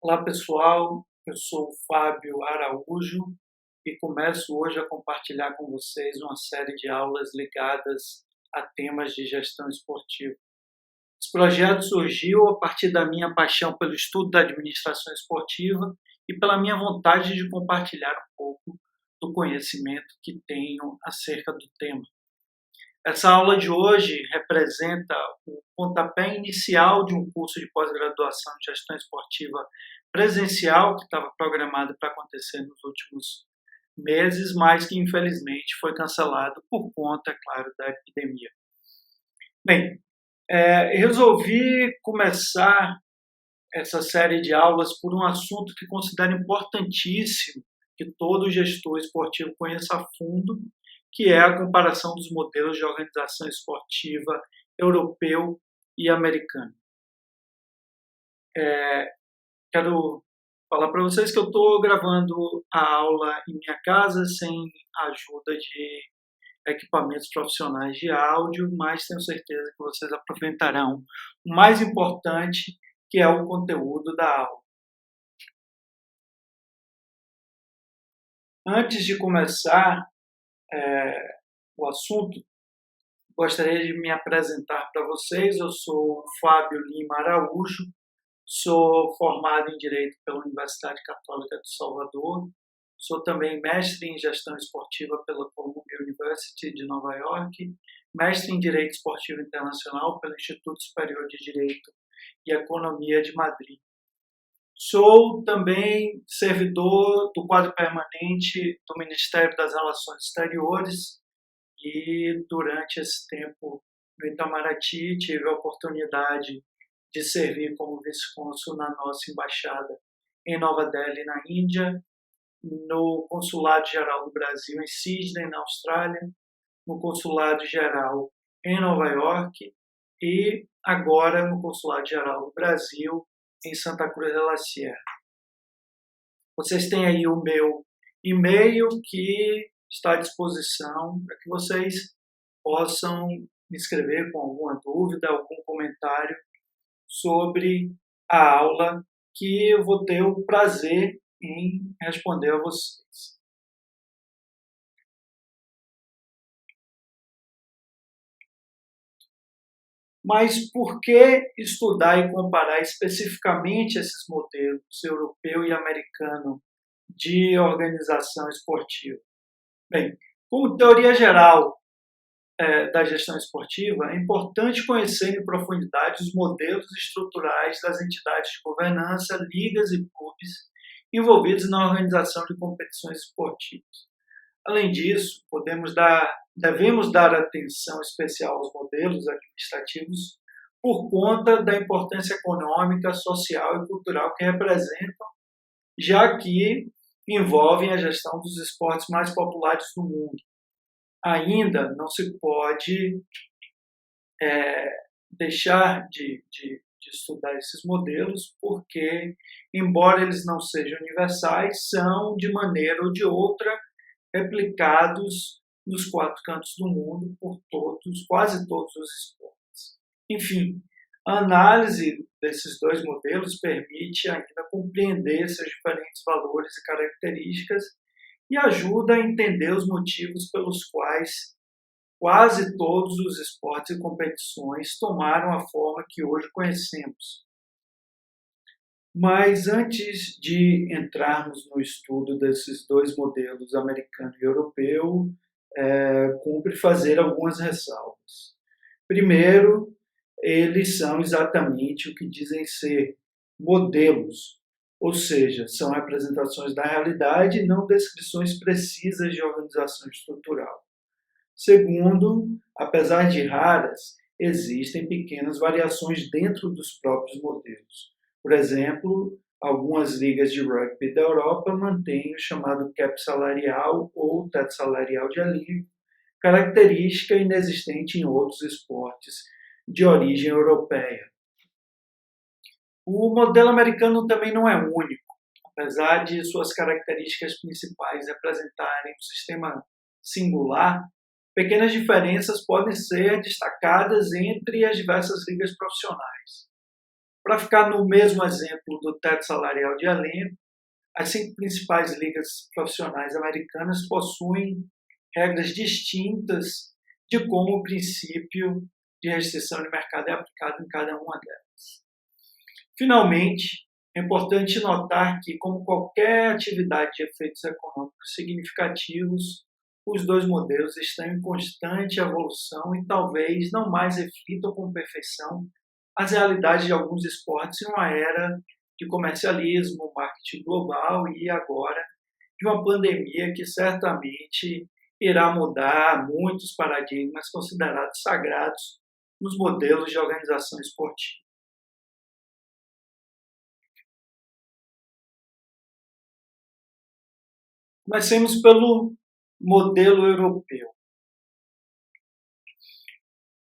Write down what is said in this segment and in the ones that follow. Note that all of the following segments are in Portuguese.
Olá pessoal, eu sou o Fábio Araújo e começo hoje a compartilhar com vocês uma série de aulas ligadas a temas de gestão esportiva. Esse projeto surgiu a partir da minha paixão pelo estudo da administração esportiva e pela minha vontade de compartilhar um pouco do conhecimento que tenho acerca do tema. Essa aula de hoje representa o pontapé inicial de um curso de pós-graduação de gestão esportiva presencial que estava programado para acontecer nos últimos meses, mas que infelizmente foi cancelado por conta, é claro, da epidemia. Bem, resolvi começar essa série de aulas por um assunto que considero importantíssimo que todo gestor esportivo conheça a fundo, que é a comparação dos modelos de organização esportiva europeu e americano. Quero falar para vocês que eu estou gravando a aula em minha casa sem a ajuda de equipamentos profissionais de áudio, mas tenho certeza que vocês aproveitarão o mais importante, que é o conteúdo da aula. Antes de começar o assunto, gostaria de me apresentar para vocês. Eu sou Fábio Lima Araújo, sou formado em Direito pela Universidade Católica de Salvador, sou também mestre em Gestão Esportiva pela Columbia University de Nova York, mestre em Direito Esportivo Internacional pelo Instituto Superior de Direito e Economia de Madrid. Sou também servidor do quadro permanente do Ministério das Relações Exteriores e durante esse tempo no Itamaraty tive a oportunidade de servir como vice-cônsul na nossa embaixada em Nova Delhi, na Índia, no Consulado Geral do Brasil em Sydney, na Austrália, no Consulado Geral em Nova York e agora no Consulado Geral do Brasil em Santa Cruz de la Sierra. Vocês têm aí o meu e-mail que está à disposição para que vocês possam me escrever com alguma dúvida, algum comentário sobre a aula que eu vou ter o prazer em responder a vocês. Mas por que estudar e comparar especificamente esses modelos europeu e americano de organização esportiva? Bem, como teoria geral da gestão esportiva, é importante conhecer em profundidade os modelos estruturais das entidades de governança, ligas e clubes envolvidos na organização de competições esportivas. Além disso, devemos dar atenção especial aos modelos administrativos por conta da importância econômica, social e cultural que representam, já que envolvem a gestão dos esportes mais populares do mundo. Ainda não se pode deixar de estudar esses modelos, porque, embora eles não sejam universais, são, de maneira ou de outra, replicados nos quatro cantos do mundo por quase todos os esportes. Enfim, a análise desses dois modelos permite ainda compreender seus diferentes valores e características e ajuda a entender os motivos pelos quais quase todos os esportes e competições tomaram a forma que hoje conhecemos. Mas antes de entrarmos no estudo desses dois modelos, americano e europeu, cumpre fazer algumas ressalvas. Primeiro, eles são exatamente o que dizem ser modelos, ou seja, são representações da realidade e não descrições precisas de organização estrutural. Segundo, apesar de raras, existem pequenas variações dentro dos próprios modelos. Por exemplo, algumas ligas de rugby da Europa mantêm o chamado cap salarial ou teto salarial de elenco, característica inexistente em outros esportes de origem europeia. O modelo americano também não é único, apesar de suas características principais representarem um sistema singular. Pequenas diferenças podem ser destacadas entre as diversas ligas profissionais. Para ficar no mesmo exemplo do teto salarial de elenco, as 5 principais ligas profissionais americanas possuem regras distintas de como o princípio de restrição de mercado é aplicado em cada uma delas. Finalmente, é importante notar que, como qualquer atividade de efeitos econômicos significativos, os dois modelos estão em constante evolução e talvez não mais reflitam com perfeição as realidades de alguns esportes em uma era de comercialismo, marketing global e agora de uma pandemia que certamente irá mudar muitos paradigmas considerados sagrados nos modelos de organização esportiva. Comecemos pelo modelo europeu.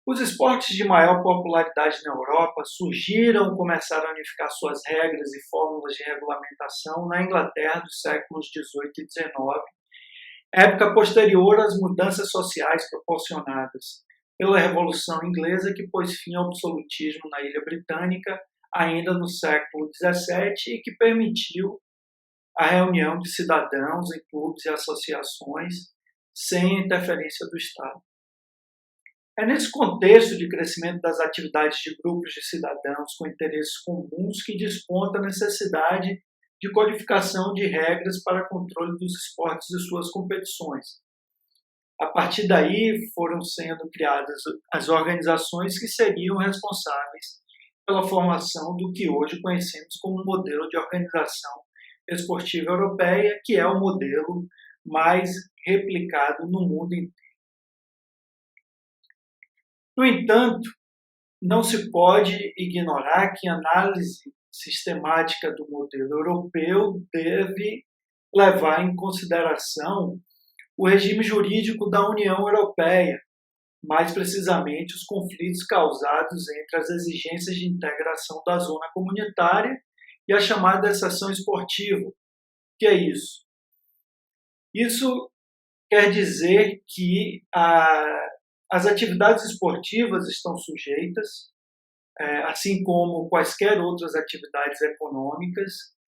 Os esportes de maior popularidade na Europa surgiram, começaram a unificar suas regras e fórmulas de regulamentação na Inglaterra dos séculos XVIII e XIX, época posterior às mudanças sociais proporcionadas pela Revolução Inglesa, que pôs fim ao absolutismo na Ilha Britânica ainda no século XVII e que permitiu a reunião de cidadãos em clubes e associações sem interferência do Estado. É nesse contexto de crescimento das atividades de grupos de cidadãos com interesses comuns que desponta a necessidade de codificação de regras para controle dos esportes e suas competições. A partir daí foram sendo criadas as organizações que seriam responsáveis pela formação do que hoje conhecemos como modelo de organização esportiva europeia, que é o modelo mais replicado no mundo inteiro. No entanto, não se pode ignorar que a análise sistemática do modelo europeu deve levar em consideração o regime jurídico da União Europeia, mais precisamente os conflitos causados entre as exigências de integração da zona comunitária e a chamada exceção esportiva. O que é isso? Isso quer dizer que as atividades esportivas estão sujeitas, assim como quaisquer outras atividades econômicas,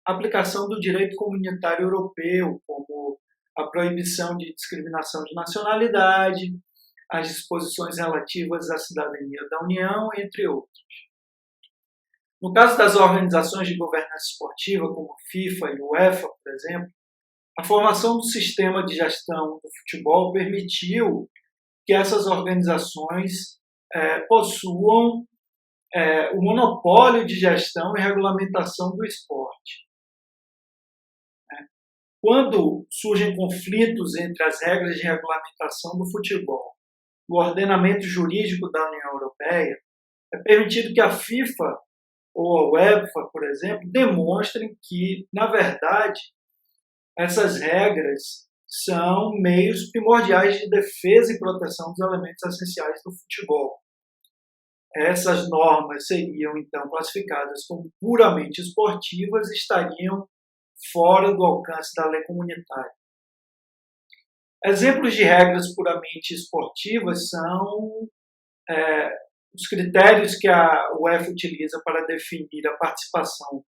à aplicação do direito comunitário europeu, como a proibição de discriminação de nacionalidade, as disposições relativas à cidadania da União, entre outros. No caso das organizações de governança esportiva, como FIFA e UEFA, por exemplo, a formação do sistema de gestão do futebol permitiu que essas organizações possuam o monopólio de gestão e regulamentação do esporte. Quando surgem conflitos entre as regras de regulamentação do futebol e o ordenamento jurídico da União Europeia, é permitido que a FIFA ou a UEFA, por exemplo, demonstrem que, na verdade, essas regras são meios primordiais de defesa e proteção dos elementos essenciais do futebol. Essas normas seriam, então, classificadas como puramente esportivas e estariam fora do alcance da lei comunitária. Exemplos de regras puramente esportivas são os critérios que a UEFA utiliza para definir a participação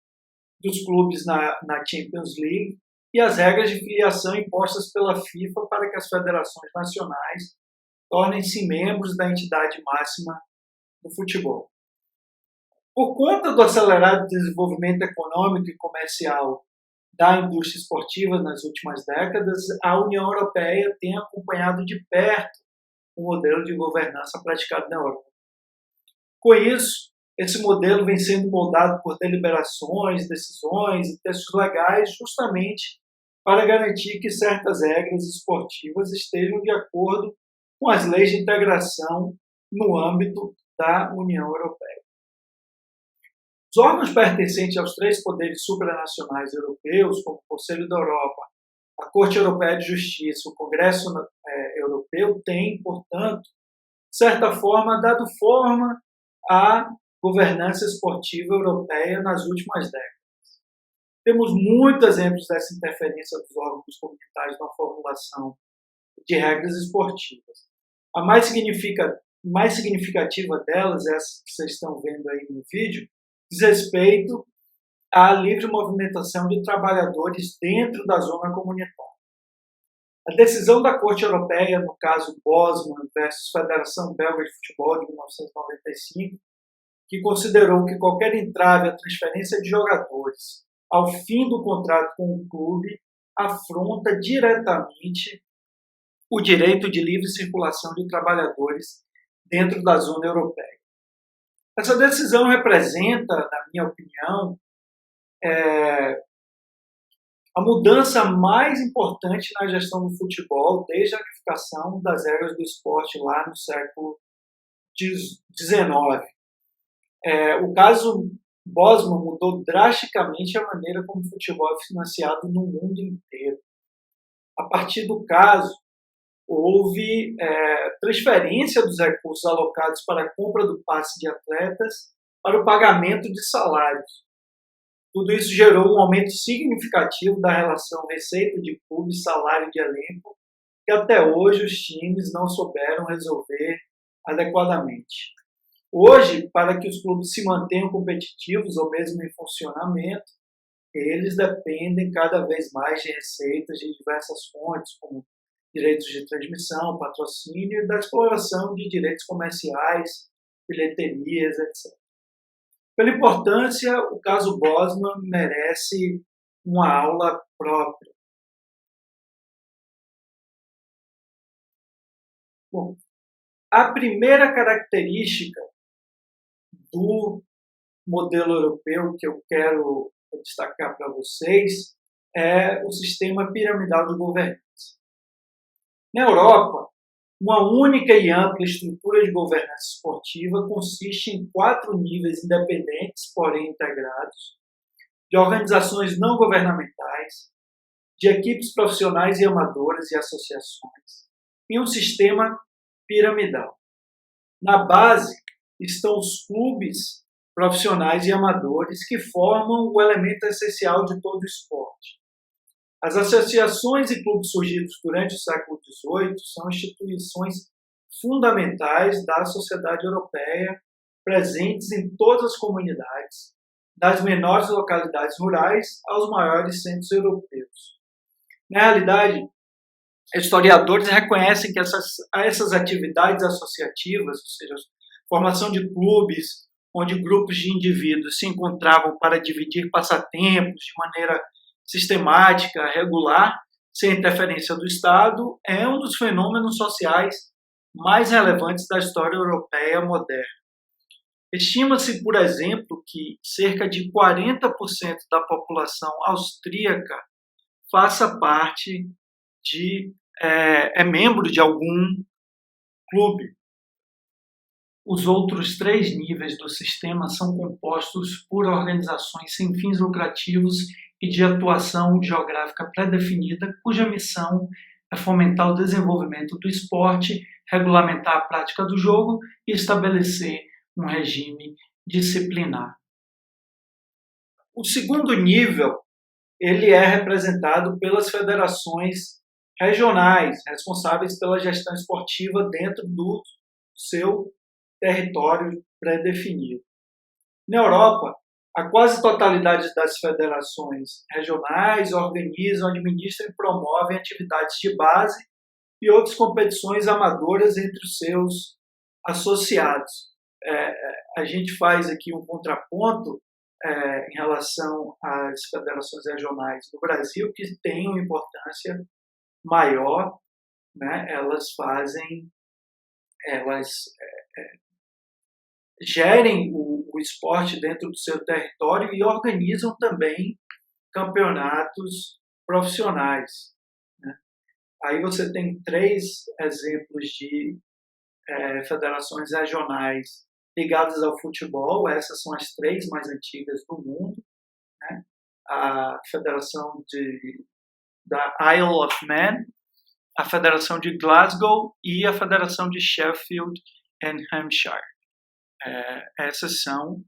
dos clubes na Champions League e as regras de filiação impostas pela FIFA para que as federações nacionais tornem-se membros da entidade máxima do futebol. Por conta do acelerado desenvolvimento econômico e comercial da indústria esportiva nas últimas décadas, a União Europeia tem acompanhado de perto o modelo de governança praticado na Europa. Com isso, esse modelo vem sendo moldado por deliberações, decisões e textos legais justamente para garantir que certas regras esportivas estejam de acordo com as leis de integração no âmbito da União Europeia. Os órgãos pertencentes aos 3 poderes supranacionais europeus, como o Conselho da Europa, a Corte Europeia de Justiça, o Congresso Europeu, têm, portanto, de certa forma, dado forma à governança esportiva europeia nas últimas décadas. Temos muitos exemplos dessa interferência dos órgãos comunitários na formulação de regras esportivas. A mais significativa delas, essa que vocês estão vendo aí no vídeo, diz respeito à livre movimentação de trabalhadores dentro da zona comunitária. A decisão da Corte Europeia, no caso Bosman versus Federação Belga de Futebol de 1995, que considerou que qualquer entrave à transferência de jogadores ao fim do contrato com o clube afronta diretamente o direito de livre circulação de trabalhadores dentro da zona europeia. Essa decisão representa, na minha opinião, a mudança mais importante na gestão do futebol desde a unificação das regras do esporte lá no século XIX. O caso Bosman mudou drasticamente a maneira como o futebol é financiado no mundo inteiro. A partir do caso, houve transferência dos recursos alocados para a compra do passe de atletas para o pagamento de salários. Tudo isso gerou um aumento significativo da relação receita de clube e salário de elenco, que até hoje os times não souberam resolver adequadamente. Hoje, para que os clubes se mantenham competitivos ou mesmo em funcionamento, eles dependem cada vez mais de receitas de diversas fontes, como direitos de transmissão, patrocínio e da exploração de direitos comerciais, bilheterias, etc. Pela importância, o caso Bosman merece uma aula própria. Bom, a primeira característica do modelo europeu que eu quero destacar para vocês é o sistema piramidal de governança. Na Europa, uma única e ampla estrutura de governança esportiva consiste em 4 níveis independentes, porém integrados, de organizações não governamentais, de equipes profissionais e amadoras e associações, e um sistema piramidal. Na base estão os clubes profissionais e amadores que formam o elemento essencial de todo o esporte. As associações e clubes surgidos durante o século XVIII são instituições fundamentais da sociedade europeia, presentes em todas as comunidades, das menores localidades rurais aos maiores centros europeus. Na realidade, historiadores reconhecem que essas atividades associativas, ou seja, formação de clubes, onde grupos de indivíduos se encontravam para dividir passatempos de maneira sistemática, regular, sem interferência do Estado, é um dos fenômenos sociais mais relevantes da história europeia moderna. Estima-se, por exemplo, que cerca de 40% da população austríaca faça parte é membro de algum clube. Os outros 3 níveis do sistema são compostos por organizações sem fins lucrativos e de atuação geográfica pré-definida, cuja missão é fomentar o desenvolvimento do esporte, regulamentar a prática do jogo e estabelecer um regime disciplinar. O segundo nível, ele é representado pelas federações regionais, responsáveis pela gestão esportiva dentro do seu território pré-definido. Na Europa, a quase totalidade das federações regionais organizam, administram e promovem atividades de base e outras competições amadoras entre os seus associados. A gente faz aqui um contraponto em relação às federações regionais do Brasil, que têm uma importância maior, né? Elas gerem o esporte dentro do seu território e organizam também campeonatos profissionais, né? Aí você tem 3 exemplos de federações regionais ligadas ao futebol. Essas são as 3 mais antigas do mundo, né? A Federação da Isle of Man, a Federação de Glasgow e a Federação de Sheffield and Hampshire. Essas são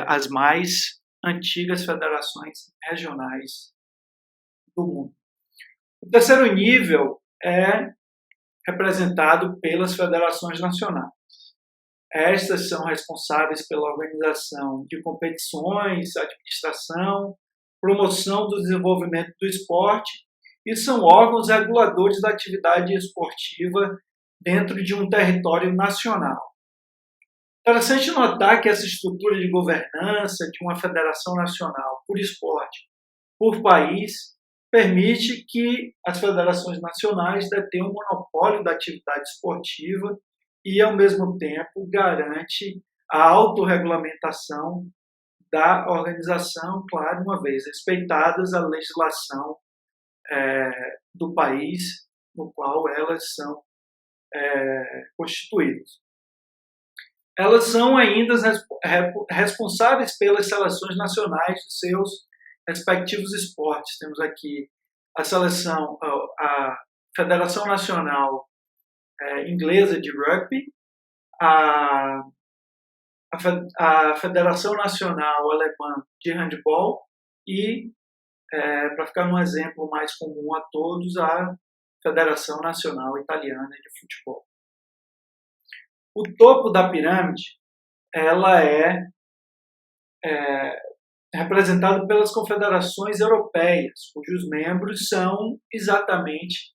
as mais antigas federações regionais do mundo. O terceiro nível é representado pelas federações nacionais. Estas são responsáveis pela organização de competições, administração, promoção do desenvolvimento do esporte e são órgãos reguladores da atividade esportiva dentro de um território nacional. Interessante notar que essa estrutura de governança de uma federação nacional por esporte, por país, permite que as federações nacionais detenham um monopólio da atividade esportiva e, ao mesmo tempo, garante a autorregulamentação da organização, claro, uma vez respeitadas a legislação do país no qual elas são constituídas. Elas são ainda responsáveis pelas seleções nacionais de seus respectivos esportes. Temos aqui a Federação Nacional Inglesa de Rugby, a Federação Nacional Alemã de Handball e, para ficar um exemplo mais comum a todos, a Federação Nacional Italiana de Futebol. O topo da pirâmide ela é representado pelas confederações europeias, cujos membros são exatamente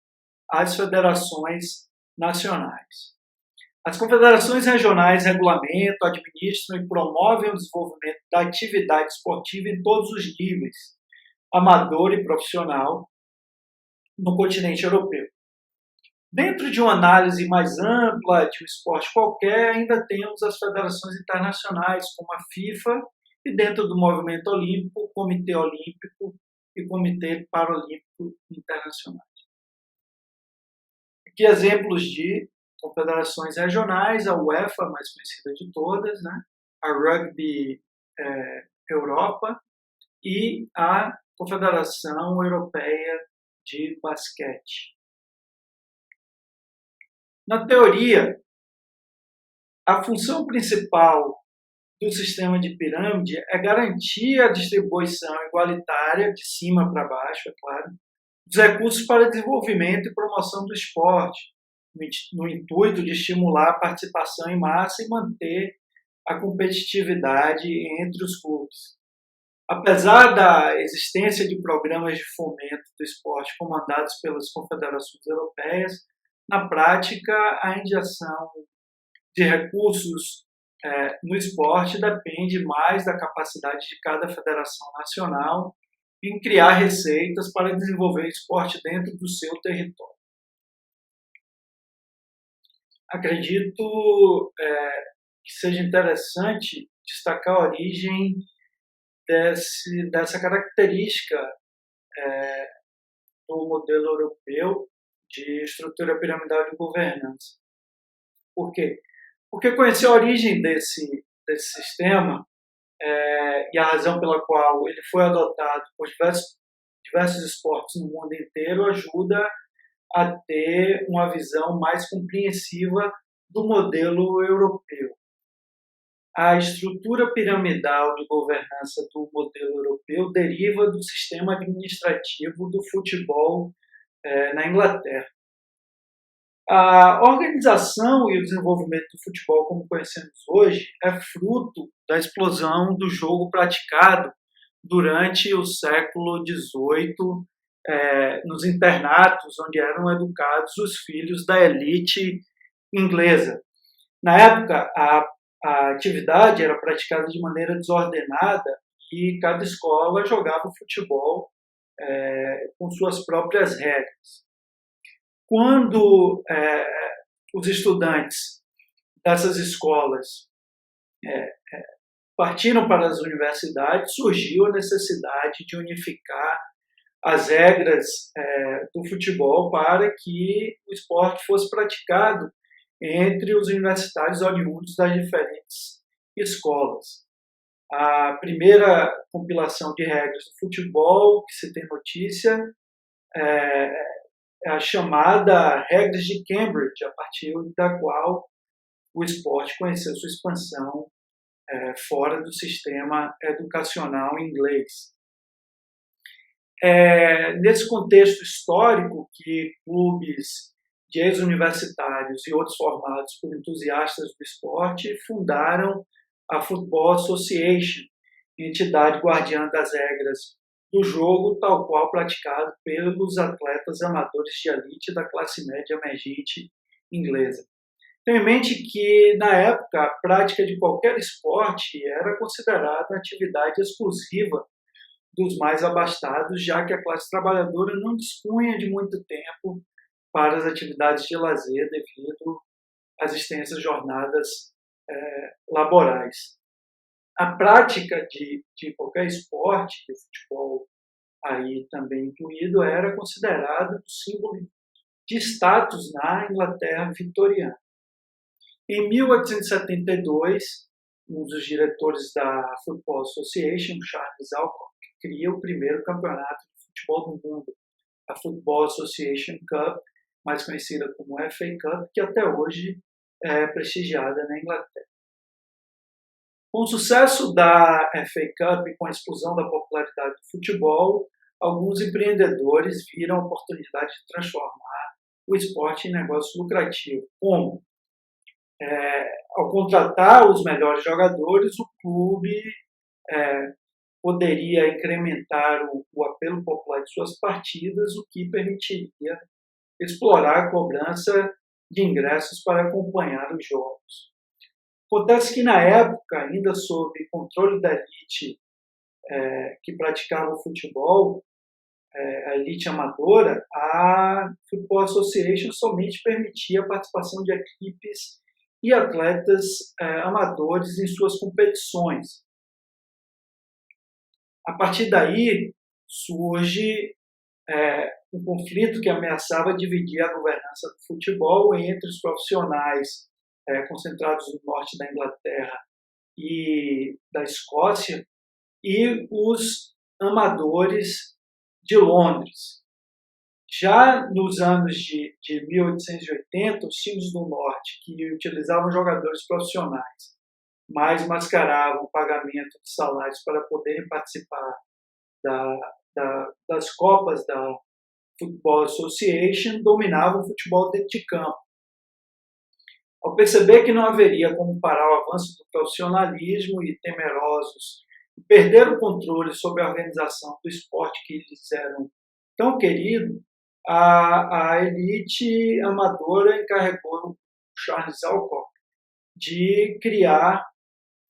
as federações nacionais. As confederações regionais regulamentam, administram e promovem o desenvolvimento da atividade esportiva em todos os níveis, amador e profissional, no continente europeu. Dentro de uma análise mais ampla de um esporte qualquer, ainda temos as federações internacionais, como a FIFA, e dentro do movimento olímpico, o Comitê Olímpico e o Comitê Paralímpico Internacional. Aqui exemplos de confederações regionais, a UEFA, mais conhecida de todas, né? A Rugby Europa e a Confederação Europeia de Basquete. Na teoria, a função principal do sistema de pirâmide é garantir a distribuição igualitária, de cima para baixo, é claro, dos recursos para desenvolvimento e promoção do esporte, no intuito de estimular a participação em massa e manter a competitividade entre os clubes. Apesar da existência de programas de fomento do esporte comandados pelas confederações europeias, na prática, a injeção de recursos no esporte depende mais da capacidade de cada federação nacional em criar receitas para desenvolver o esporte dentro do seu território. Acredito que seja interessante destacar a origem dessa característica do modelo europeu de estrutura piramidal de governança. Por quê? Porque conhecer a origem desse sistema e a razão pela qual ele foi adotado por diversos esportes no mundo inteiro ajuda a ter uma visão mais compreensiva do modelo europeu. A estrutura piramidal de governança do modelo europeu deriva do sistema administrativo do futebol na Inglaterra. A organização e o desenvolvimento do futebol como conhecemos hoje é fruto da explosão do jogo praticado durante o século XVIII nos internatos onde eram educados os filhos da elite inglesa. Na época, a atividade era praticada de maneira desordenada e cada escola jogava futebol com suas próprias regras. Quando os estudantes dessas escolas partiram para as universidades, surgiu a necessidade de unificar as regras do futebol para que o esporte fosse praticado entre os universitários oriundos das diferentes escolas. A primeira compilação de regras do futebol que se tem notícia é a chamada Regras de Cambridge, a partir da qual o esporte conheceu sua expansão fora do sistema educacional inglês. Nesse contexto histórico que clubes de ex-universitários e outros formados por entusiastas do esporte, fundaram a Football Association, entidade guardiã das regras do jogo, tal qual praticado pelos atletas amadores de elite da classe média emergente inglesa. Tenha em mente que, na época, a prática de qualquer esporte era considerada atividade exclusiva dos mais abastados, já que a classe trabalhadora não dispunha de muito tempo para as atividades de lazer devido às extensas jornadas laborais. A prática de qualquer esporte, o futebol aí também incluído, era considerado um símbolo de status na Inglaterra vitoriana. Em 1872, um dos diretores da Football Association, Charles Alcock, cria o primeiro campeonato de futebol do mundo, a Football Association Cup, mais conhecida como FA Cup, que até hoje é prestigiada na Inglaterra. Com o sucesso da FA Cup e com a explosão da popularidade do futebol, alguns empreendedores viram a oportunidade de transformar o esporte em negócio lucrativo. Como? Ao contratar os melhores jogadores, o clube poderia incrementar o apelo popular de suas partidas, o que permitiria explorar a cobrança de ingressos para acompanhar os jogos. Acontece que, na época, ainda sob controle da elite que praticava o futebol, a elite amadora, a Football Association somente permitia a participação de equipes e atletas amadores em suas competições. A partir daí, surge um conflito que ameaçava dividir a governança do futebol entre os profissionais concentrados no norte da Inglaterra e da Escócia e os amadores de Londres. Já nos anos de 1880, os times do norte, que utilizavam jogadores profissionais, mas mascaravam o pagamento de salários para poderem participar das copas da Football Association, dominavam o futebol dentro de campo. Ao perceber que não haveria como parar o avanço do profissionalismo e temerosos de perder o controle sobre a organização do esporte que eles eram tão querido, a elite amadora encarregou o Charles Alcock de criar,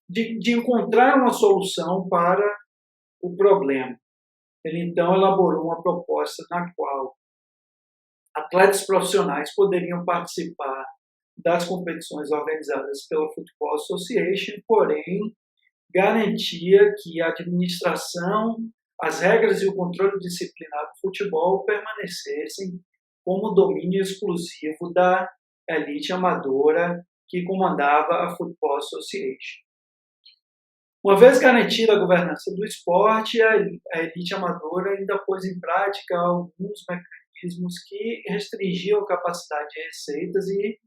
de encontrar uma solução para o problema. Ele então elaborou uma proposta na qual atletas profissionais poderiam participar das competições organizadas pela Football Association, porém garantia que a administração, as regras e o controle disciplinar do futebol permanecessem como domínio exclusivo da elite amadora que comandava a Football Association. Uma vez garantida a governança do esporte, a elite amadora ainda pôs em prática alguns mecanismos que restringiam a capacidade de receitas e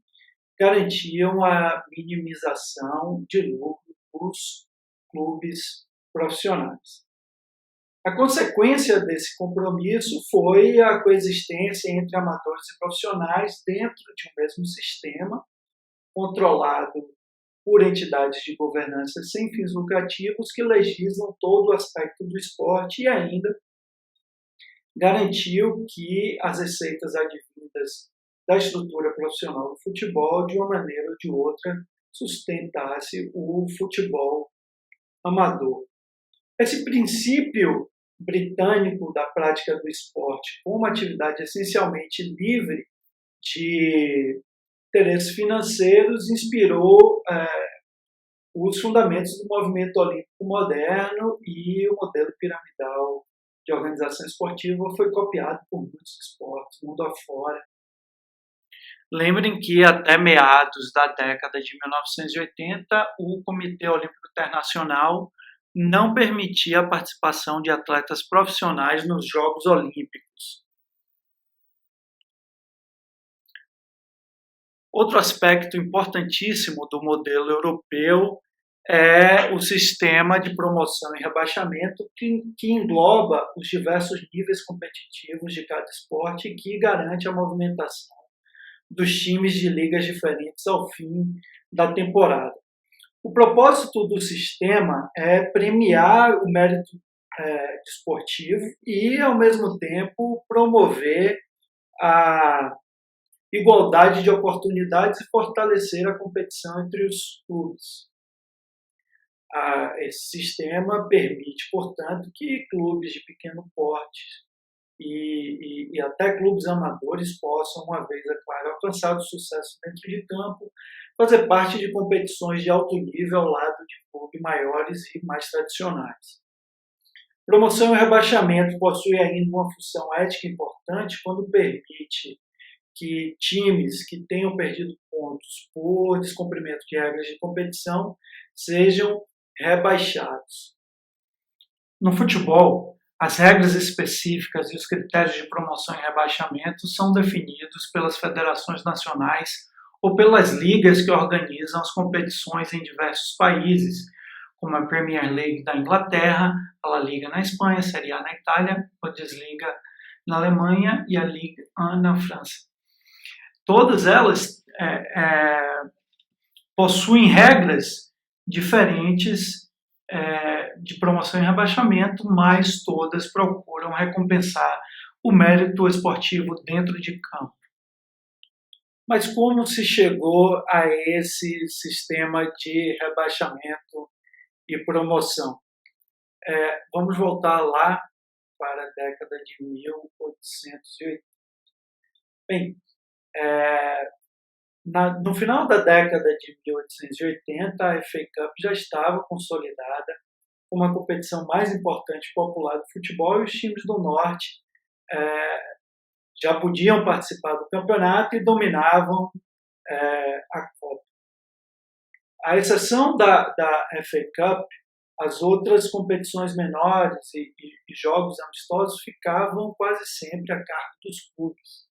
garantiam a minimização de lucro dos clubes profissionais. A consequência desse compromisso foi a coexistência entre amadores e profissionais dentro de um mesmo sistema, controlado por entidades de governança sem fins lucrativos que legislam todo o aspecto do esporte e ainda garantiu que as receitas advindas da estrutura profissional do futebol, de uma maneira ou de outra, sustentasse o futebol amador. Esse princípio britânico da prática do esporte como uma atividade essencialmente livre de interesses financeiros inspirou os fundamentos do movimento olímpico moderno, e o modelo piramidal de organização esportiva foi copiado por muitos esportes mundo afora. Lembrem que até meados da década de 1980, o Comitê Olímpico Internacional não permitia a participação de atletas profissionais nos Jogos Olímpicos. Outro aspecto importantíssimo do modelo europeu é o sistema de promoção e rebaixamento que engloba os diversos níveis competitivos de cada esporte e que garante a movimentação dos times de ligas diferentes ao fim da temporada. O propósito do sistema é premiar o mérito desportivo e, ao mesmo tempo, promover a igualdade de oportunidades e fortalecer a competição entre os clubes. Esse sistema permite, portanto, que clubes de pequeno porte e até clubes amadores possam, uma vez, é claro, alcançado sucesso dentro de campo, fazer parte de competições de alto nível ao lado de clubes maiores e mais tradicionais. Promoção e rebaixamento possui ainda uma função ética importante quando permite que times que tenham perdido pontos por descumprimento de regras de competição sejam rebaixados. No futebol, as regras específicas e os critérios de promoção e rebaixamento são definidos pelas federações nacionais ou pelas ligas que organizam as competições em diversos países, como a Premier League da Inglaterra, a La Liga na Espanha, a Série A na Itália, a Bundesliga na Alemanha e a Ligue 1 na França. Todas elas possuem regras diferentes de promoção e rebaixamento, mas todas procuram recompensar o mérito esportivo dentro de campo. Mas como se chegou a esse sistema de rebaixamento e promoção? Vamos voltar lá para a década de 1880. Bem, no final da década de 1880, a FA Cup já estava consolidada como a competição mais importante e popular do futebol, e os times do Norte já podiam participar do campeonato e dominavam a Copa. À exceção da FA Cup, as outras competições menores e jogos amistosos ficavam quase sempre a cargo dos clubes.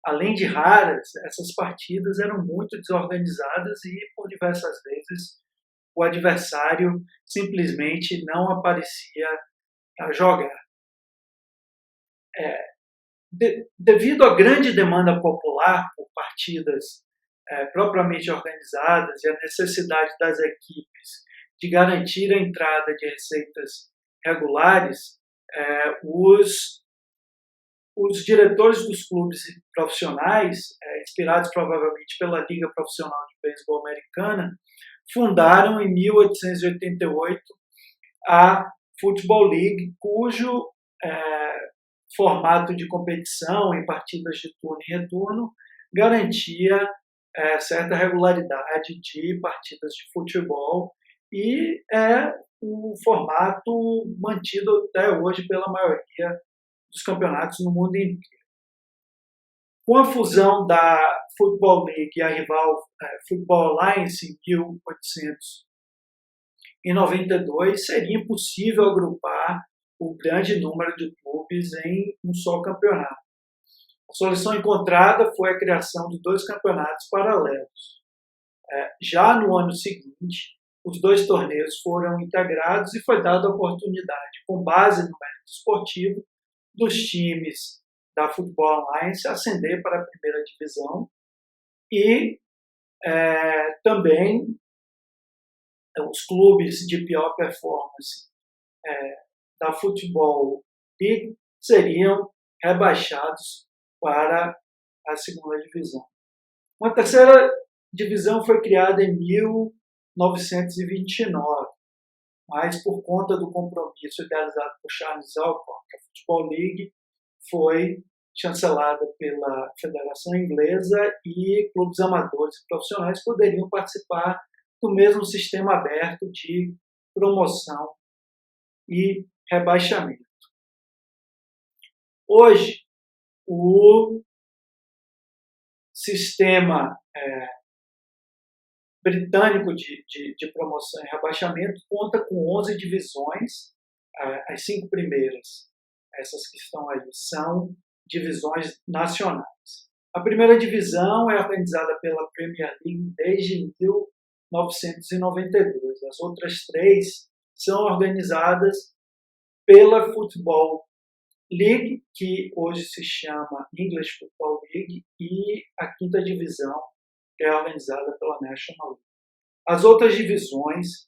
Além de raras, essas partidas eram muito desorganizadas e, por diversas vezes, o adversário simplesmente não aparecia a jogar. Devido à grande demanda popular por partidas propriamente organizadas e a necessidade das equipes de garantir a entrada de receitas regulares, os diretores dos clubes profissionais, inspirados provavelmente pela Liga Profissional de Beisebol Americana, fundaram em 1888 a Football League, cujo formato de competição em partidas de turno e retorno garantia certa regularidade de partidas de futebol e é o formato mantido até hoje pela maioria dos campeonatos no mundo inteiro. Com a fusão da Football League e a rival Football Alliance em 1892, seria impossível agrupar o grande número de clubes em um só campeonato. A solução encontrada foi a criação de 2 campeonatos paralelos. Já no ano seguinte, os 2 torneios foram integrados e foi dada a oportunidade, com base no mérito esportivo, dos times da Football Alliance ascender para a primeira divisão e também os clubes de pior performance da Football League seriam rebaixados para a segunda divisão. Uma terceira divisão foi criada em 1929, mas por conta do compromisso idealizado por Charles Alcorn, a Football League foi chancelada pela Federação Inglesa e clubes amadores e profissionais poderiam participar do mesmo sistema aberto de promoção e rebaixamento. Hoje, o sistema britânico de promoção e rebaixamento conta com 11 divisões. As 5 primeiras, essas que estão aí, são divisões nacionais. A primeira divisão é organizada pela Premier League desde 1992. As outras 3 são organizadas pela Football League, que hoje se chama English Football League, e a quinta divisão, que é organizada pela National League. As outras divisões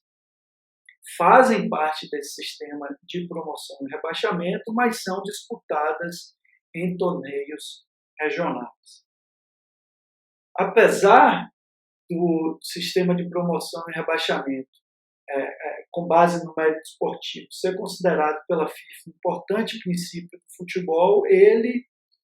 fazem parte desse sistema de promoção e rebaixamento, mas são disputadas em torneios regionais. Apesar do sistema de promoção e rebaixamento com base no mérito esportivo ser considerado pela FIFA um importante princípio do futebol, ele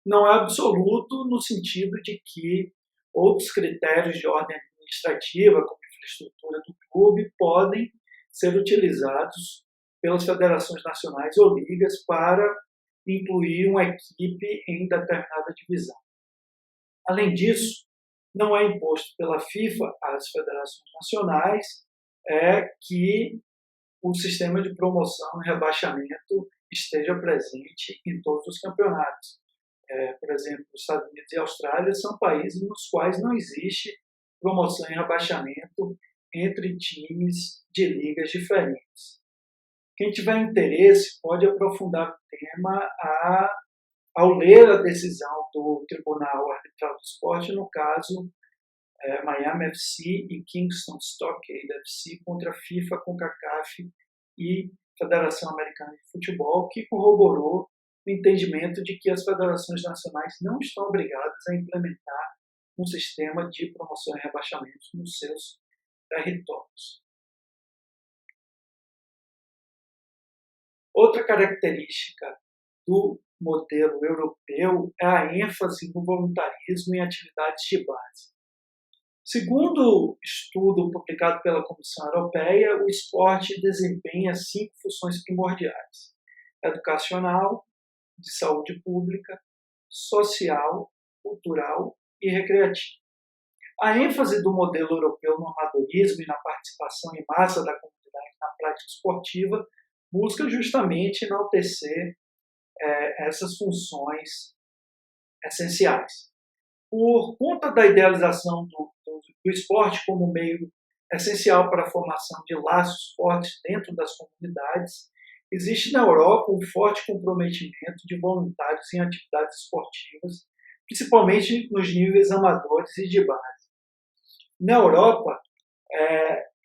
não é absoluto no sentido de que outros critérios de ordem administrativa, como a infraestrutura do clube, podem ser utilizados pelas federações nacionais ou ligas para incluir uma equipe em determinada divisão. Além disso, não é imposto pela FIFA às federações nacionais que o sistema de promoção e rebaixamento esteja presente em todos os campeonatos. Por exemplo, os Estados Unidos e a Austrália são países nos quais não existe promoção e rebaixamento entre times de ligas diferentes. Quem tiver interesse pode aprofundar o tema ao ler a decisão do Tribunal Arbitral do Esporte, no caso Miami FC e Kingston Stockade FC contra FIFA, CONCACAF e Federação Americana de Futebol, que corroborou o entendimento de que as federações nacionais não estão obrigadas a implementar um sistema de promoção e rebaixamento nos seus territórios. Outra característica do modelo europeu é a ênfase no voluntarismo em atividades de base. Segundo estudo publicado pela Comissão Europeia, o esporte desempenha 5 funções primordiais: educacional, de saúde pública, social, cultural e recreativa. A ênfase do modelo europeu no amadorismo e na participação em massa da comunidade na prática esportiva busca justamente enaltecer essas funções essenciais. Por conta da idealização do esporte como meio essencial para a formação de laços fortes dentro das comunidades, existe na Europa um forte comprometimento de voluntários em atividades esportivas, principalmente nos níveis amadores e de base. Na Europa,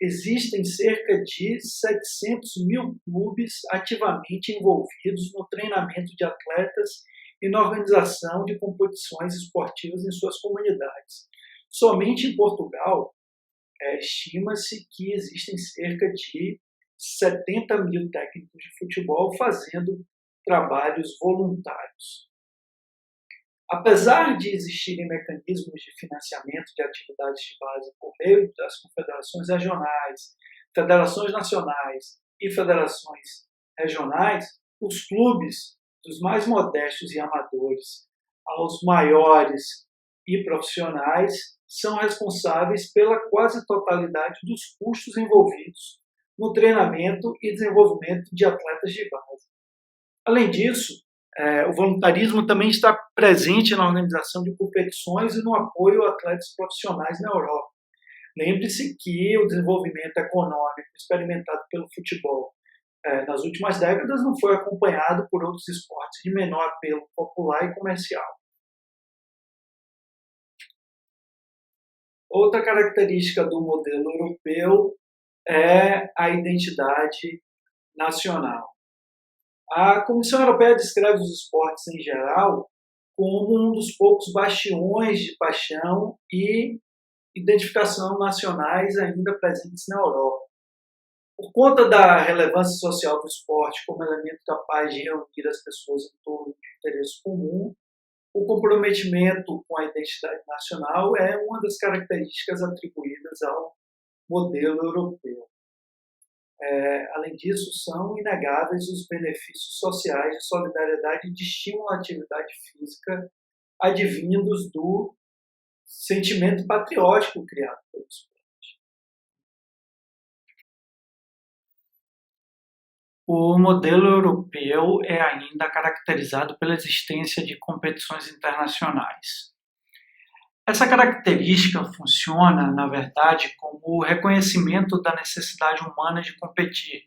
existem cerca de 700 mil clubes ativamente envolvidos no treinamento de atletas e na organização de competições esportivas em suas comunidades. Somente em Portugal, estima-se que existem cerca de 70 mil técnicos de futebol fazendo trabalhos voluntários. Apesar de existirem mecanismos de financiamento de atividades de base por meio das confederações regionais, federações nacionais e federações regionais, os clubes, dos mais modestos e amadores aos maiores e profissionais, são responsáveis pela quase totalidade dos custos envolvidos no treinamento e desenvolvimento de atletas de base. Além disso, o voluntarismo também está presente na organização de competições e no apoio a atletas profissionais na Europa. Lembre-se que o desenvolvimento econômico experimentado pelo futebol nas últimas décadas não foi acompanhado por outros esportes de menor apelo popular e comercial. Outra característica do modelo europeu é a identidade nacional. A Comissão Europeia descreve os esportes em geral como um dos poucos bastiões de paixão e identificação nacionais ainda presentes na Europa. Por conta da relevância social do esporte como elemento capaz de reunir as pessoas em torno de interesse comum, o comprometimento com a identidade nacional é uma das características atribuídas ao modelo europeu. Além disso, são inegáveis os benefícios sociais de solidariedade e de estímulo à atividade física advindos do sentimento patriótico criado pelo esporte. O modelo europeu é ainda caracterizado pela existência de competições internacionais. Essa característica funciona, na verdade, como o reconhecimento da necessidade humana de competir.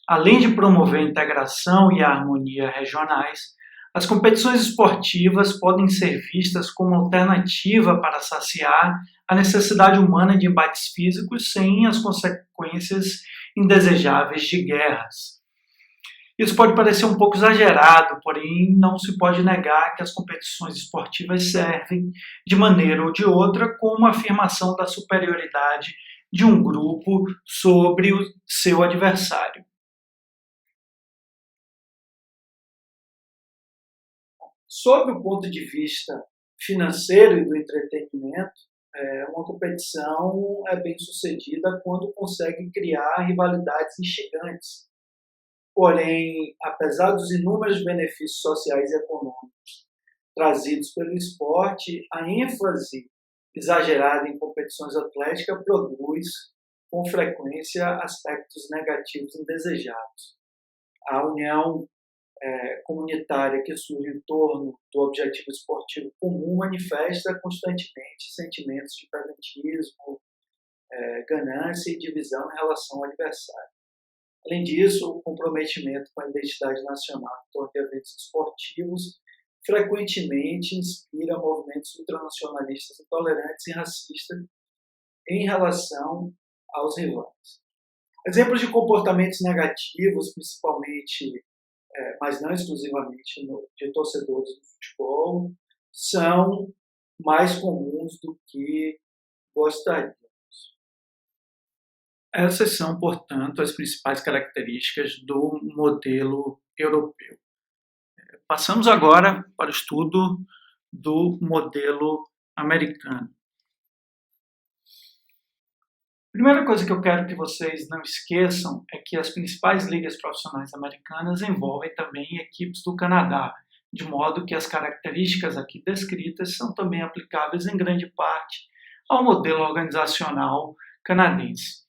Além de promover a integração e a harmonia regionais, As competições esportivas podem ser vistas como alternativa para saciar a necessidade humana de embates físicos sem as consequências indesejáveis de guerras. Isso pode parecer um pouco exagerado, porém não se pode negar que as competições esportivas servem, de maneira ou de outra, como afirmação da superioridade de um grupo sobre o seu adversário. Sob o ponto de vista financeiro e do entretenimento, uma competição é bem sucedida quando consegue criar rivalidades instigantes. Porém, apesar dos inúmeros benefícios sociais e econômicos trazidos pelo esporte, a ênfase exagerada em competições atléticas produz, com frequência, aspectos negativos indesejados. A união comunitária que surge em torno do objetivo esportivo comum manifesta constantemente sentimentos de pedantismo, ganância e divisão em relação ao adversário. Além disso, o comprometimento com a identidade nacional em torno de eventos esportivos frequentemente inspira movimentos ultranacionalistas intolerantes e racistas em relação aos rivais. Exemplos de comportamentos negativos, principalmente, mas não exclusivamente, de torcedores do futebol, são mais comuns do que gostaríamos. Essas são, portanto, as principais características do modelo europeu. Passamos agora para o estudo do modelo americano. A primeira coisa que eu quero que vocês não esqueçam é que as principais ligas profissionais americanas envolvem também equipes do Canadá, de modo que as características aqui descritas são também aplicáveis em grande parte ao modelo organizacional canadense.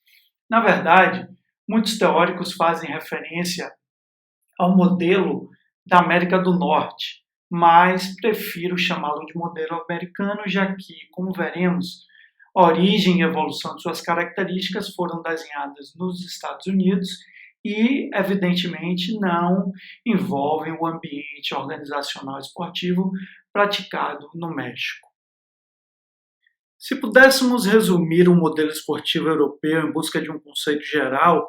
Na verdade, muitos teóricos fazem referência ao modelo da América do Norte, mas prefiro chamá-lo de modelo americano, já que, como veremos, a origem e evolução de suas características foram desenhadas nos Estados Unidos e, evidentemente, não envolvem o ambiente organizacional esportivo praticado no México. Se pudéssemos resumir o modelo esportivo europeu em busca de um conceito geral,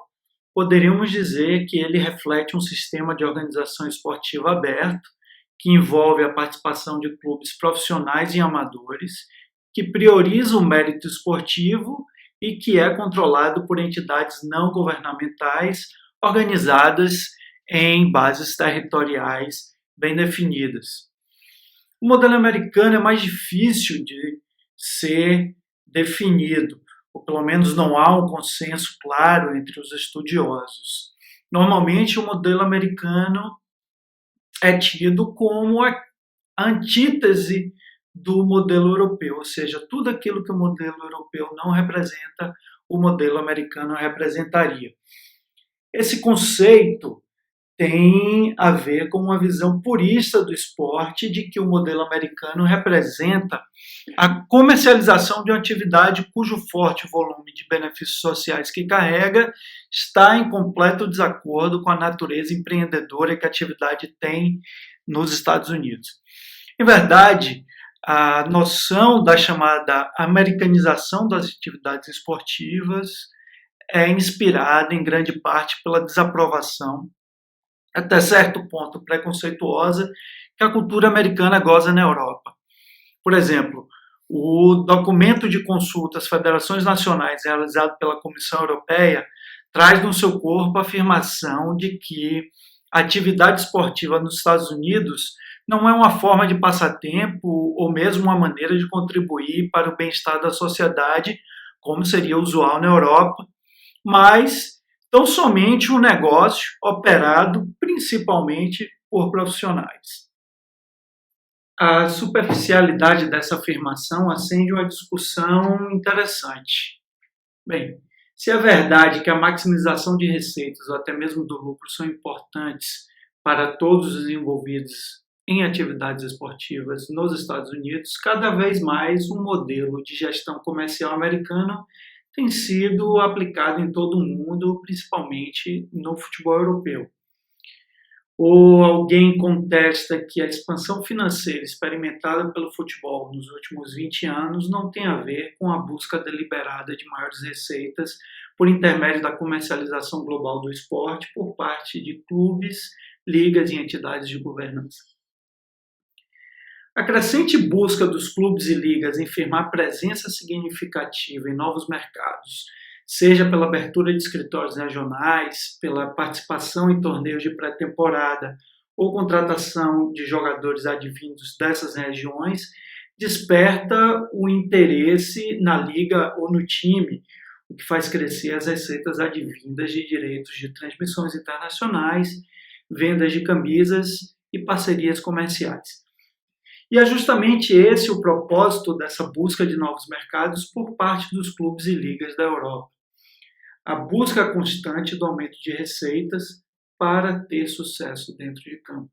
poderíamos dizer que ele reflete um sistema de organização esportiva aberto, que envolve a participação de clubes profissionais e amadores, que prioriza o mérito esportivo e que é controlado por entidades não governamentais organizadas em bases territoriais bem definidas. O modelo americano é mais difícil de ser definido, ou pelo menos não há um consenso claro entre os estudiosos. Normalmente, o modelo americano é tido como a antítese do modelo europeu, ou seja, tudo aquilo que o modelo europeu não representa, o modelo americano representaria. Esse conceito tem a ver com uma visão purista do esporte de que o modelo americano representa a comercialização de uma atividade cujo forte volume de benefícios sociais que carrega está em completo desacordo com a natureza empreendedora que a atividade tem nos Estados Unidos. Em verdade, a noção da chamada americanização das atividades esportivas é inspirada em grande parte pela desaprovação, até certo ponto preconceituosa, que a cultura americana goza na Europa. Por exemplo, o documento de consulta às federações nacionais realizado pela Comissão Europeia traz no seu corpo a afirmação de que a atividade esportiva nos Estados Unidos não é uma forma de passatempo ou mesmo uma maneira de contribuir para o bem-estar da sociedade, como seria usual na Europa, mas tão somente um negócio operado principalmente por profissionais. A superficialidade dessa afirmação acende uma discussão interessante. Bem, se é verdade que a maximização de receitas ou até mesmo do lucro são importantes para todos os envolvidos em atividades esportivas nos Estados Unidos, cada vez mais um modelo de gestão comercial americano tem sido aplicado em todo o mundo, principalmente no futebol europeu. ou alguém contesta que a expansão financeira experimentada pelo futebol nos últimos 20 anos não tem a ver com a busca deliberada de maiores receitas por intermédio da comercialização global do esporte por parte de clubes, ligas e entidades de governança. A crescente busca dos clubes e ligas em firmar presença significativa em novos mercados, seja pela abertura de escritórios regionais, pela participação em torneios de pré-temporada ou contratação de jogadores advindos dessas regiões, desperta o interesse na liga ou no time, o que faz crescer as receitas advindas de direitos de transmissões internacionais, vendas de camisas e parcerias comerciais. E é justamente esse o propósito dessa busca de novos mercados por parte dos clubes e ligas da Europa. A busca constante do aumento de receitas para ter sucesso dentro de campo.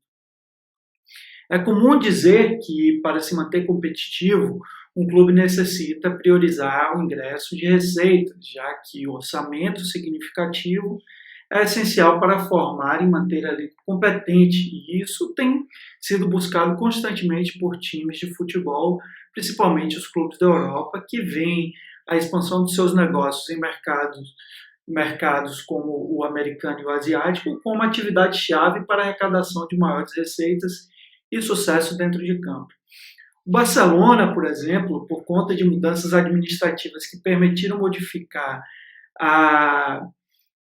É comum dizer que, para se manter competitivo, um clube necessita priorizar o ingresso de receitas, já que o orçamento significativo é essencial para formar e manter a liga competente, e isso tem sido buscado constantemente por times de futebol, principalmente os clubes da Europa, que veem a expansão de seus negócios em mercados como o americano e o asiático como atividade-chave para a arrecadação de maiores receitas e sucesso dentro de campo. O Barcelona, por exemplo, por conta de mudanças administrativas que permitiram modificar a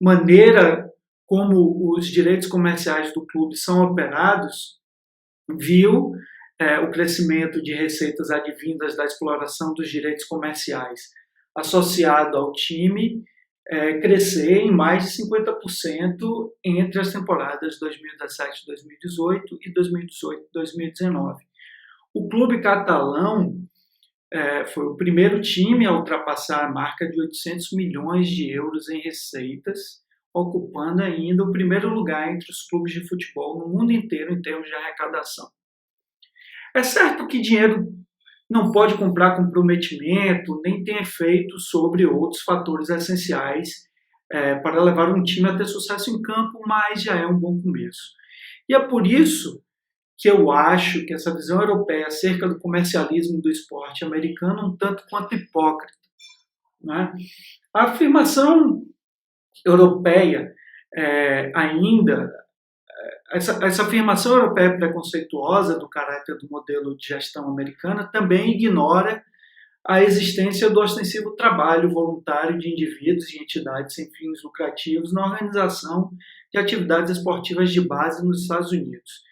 maneira como os direitos comerciais do clube são operados, viu o crescimento de receitas advindas da exploração dos direitos comerciais associado ao time crescer em mais de 50% entre as temporadas 2017-2018 e 2018-2019. O clube catalão foi o primeiro time a ultrapassar a marca de 800 milhões de euros em receitas, ocupando ainda o primeiro lugar entre os clubes de futebol no mundo inteiro em termos de arrecadação. É certo que dinheiro não pode comprar comprometimento, nem tem efeito sobre outros fatores essenciais para levar um time a ter sucesso em campo, mas já é um bom começo. E é por isso que eu acho que essa visão europeia acerca do comercialismo do esporte americano é um tanto quanto hipócrita. Né? A afirmação europeia essa afirmação europeia preconceituosa do caráter do modelo de gestão americana também ignora a existência do ostensivo trabalho voluntário de indivíduos e entidades sem fins lucrativos na organização de atividades esportivas de base nos Estados Unidos.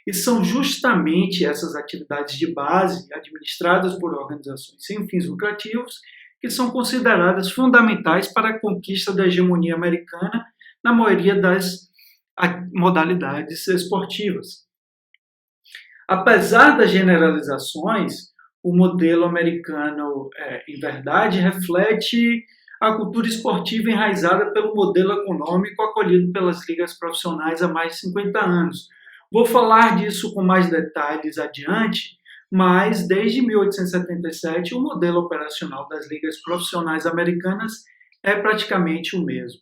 E são justamente essas atividades de base, administradas por organizações sem fins lucrativos, que são consideradas fundamentais para a conquista da hegemonia americana na maioria das modalidades esportivas. Apesar das generalizações, o modelo americano, em verdade, reflete a cultura esportiva enraizada pelo modelo econômico acolhido pelas ligas profissionais há mais de 50 anos. Vou falar disso com mais detalhes adiante, mas desde 1877 o modelo operacional das ligas profissionais americanas é praticamente o mesmo.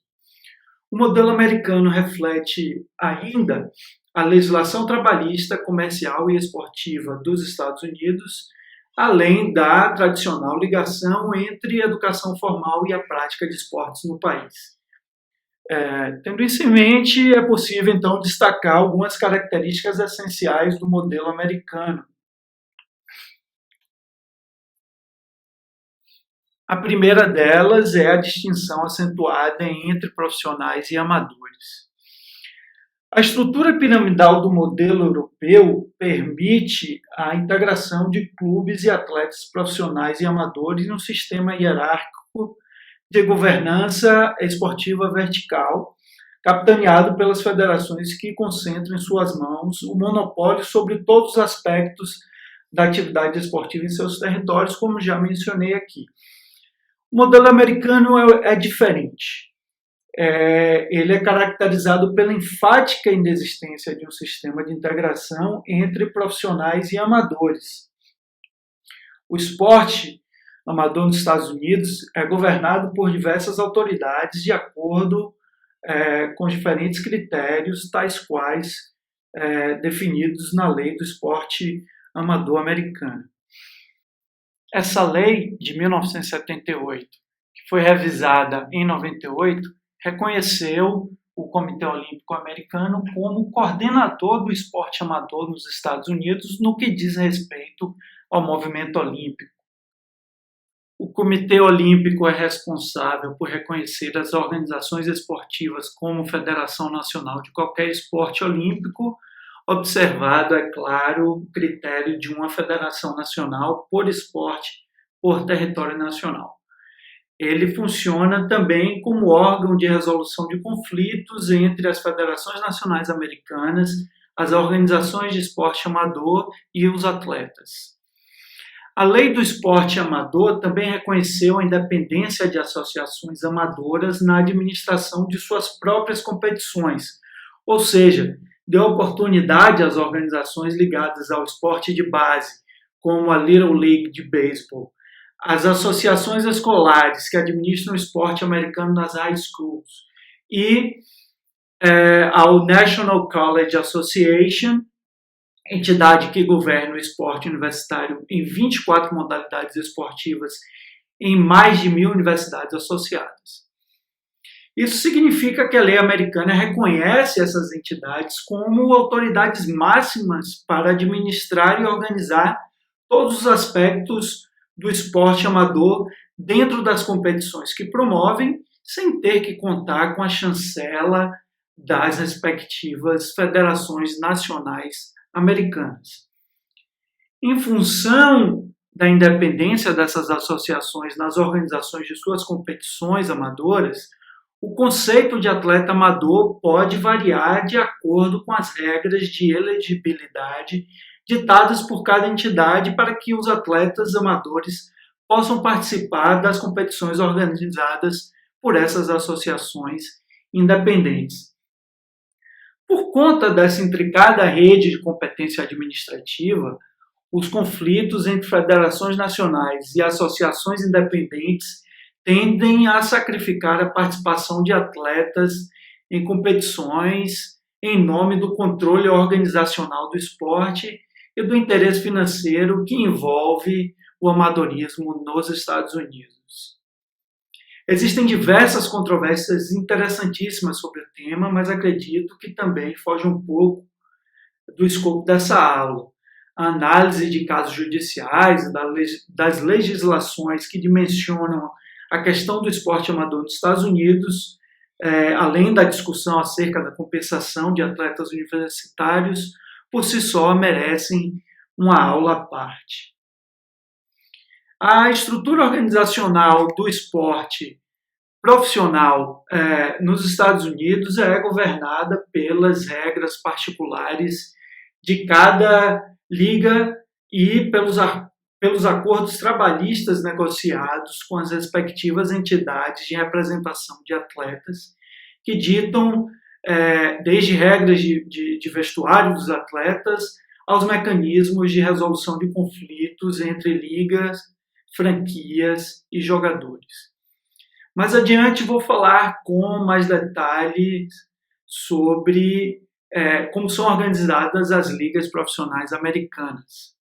O modelo americano reflete ainda a legislação trabalhista, comercial e esportiva dos Estados Unidos, além da tradicional ligação entre a educação formal e a prática de esportes no país. Tendo isso em mente, é possível então destacar algumas características essenciais do modelo americano. A primeira delas é a distinção acentuada entre profissionais e amadores. A estrutura piramidal do modelo europeu permite a integração de clubes e atletas profissionais e amadores no sistema hierárquico de governança esportiva vertical, capitaneado pelas federações que concentram em suas mãos o monopólio sobre todos os aspectos da atividade esportiva em seus territórios, como já mencionei aqui. O modelo americano é diferente. Ele é caracterizado pela enfática inexistência de um sistema de integração entre profissionais e amadores. O esporte amador nos Estados Unidos é governado por diversas autoridades de acordo com diferentes critérios, tais quais definidos na Lei do Esporte Amador Americana. Essa lei de 1978, que foi revisada em 98, reconheceu o Comitê Olímpico Americano como coordenador do esporte amador nos Estados Unidos no que diz respeito ao movimento olímpico. O Comitê Olímpico é responsável por reconhecer as organizações esportivas como federação nacional de qualquer esporte olímpico, observado, é claro, o critério de uma federação nacional por esporte, por território nacional. Ele funciona também como órgão de resolução de conflitos entre as federações nacionais americanas, as organizações de esporte amador e os atletas. A Lei do Esporte Amador também reconheceu a independência de associações amadoras na administração de suas próprias competições, ou seja, deu oportunidade às organizações ligadas ao esporte de base, como a Little League de beisebol, as associações escolares que administram o esporte americano nas high schools e ao National College Association, entidade que governa o esporte universitário em 24 modalidades esportivas em mais de 1.000 universidades associadas. Isso significa que a lei americana reconhece essas entidades como autoridades máximas para administrar e organizar todos os aspectos do esporte amador dentro das competições que promovem, sem ter que contar com a chancela das respectivas federações nacionais americanas. Em função da independência dessas associações nas organizações de suas competições amadoras, o conceito de atleta amador pode variar de acordo com as regras de elegibilidade ditadas por cada entidade para que os atletas amadores possam participar das competições organizadas por essas associações independentes. Por conta dessa intricada rede de competência administrativa, os conflitos entre federações nacionais e associações independentes tendem a sacrificar a participação de atletas em competições em nome do controle organizacional do esporte e do interesse financeiro que envolve o amadorismo nos Estados Unidos. Existem diversas controvérsias interessantíssimas sobre o tema, mas acredito que também foge um pouco do escopo dessa aula. A análise de casos judiciais, das legislações que dimensionam a questão do esporte amador nos Estados Unidos, além da discussão acerca da compensação de atletas universitários, por si só merecem uma aula à parte. A estrutura organizacional do esporte profissional nos Estados Unidos é governada pelas regras particulares de cada liga e pelos acordos trabalhistas negociados com as respectivas entidades de representação de atletas, que ditam desde regras de vestuário dos atletas aos mecanismos de resolução de conflitos entre ligas, franquias e jogadores. Mais adiante vou falar com mais detalhes sobre como são organizadas as ligas profissionais americanas.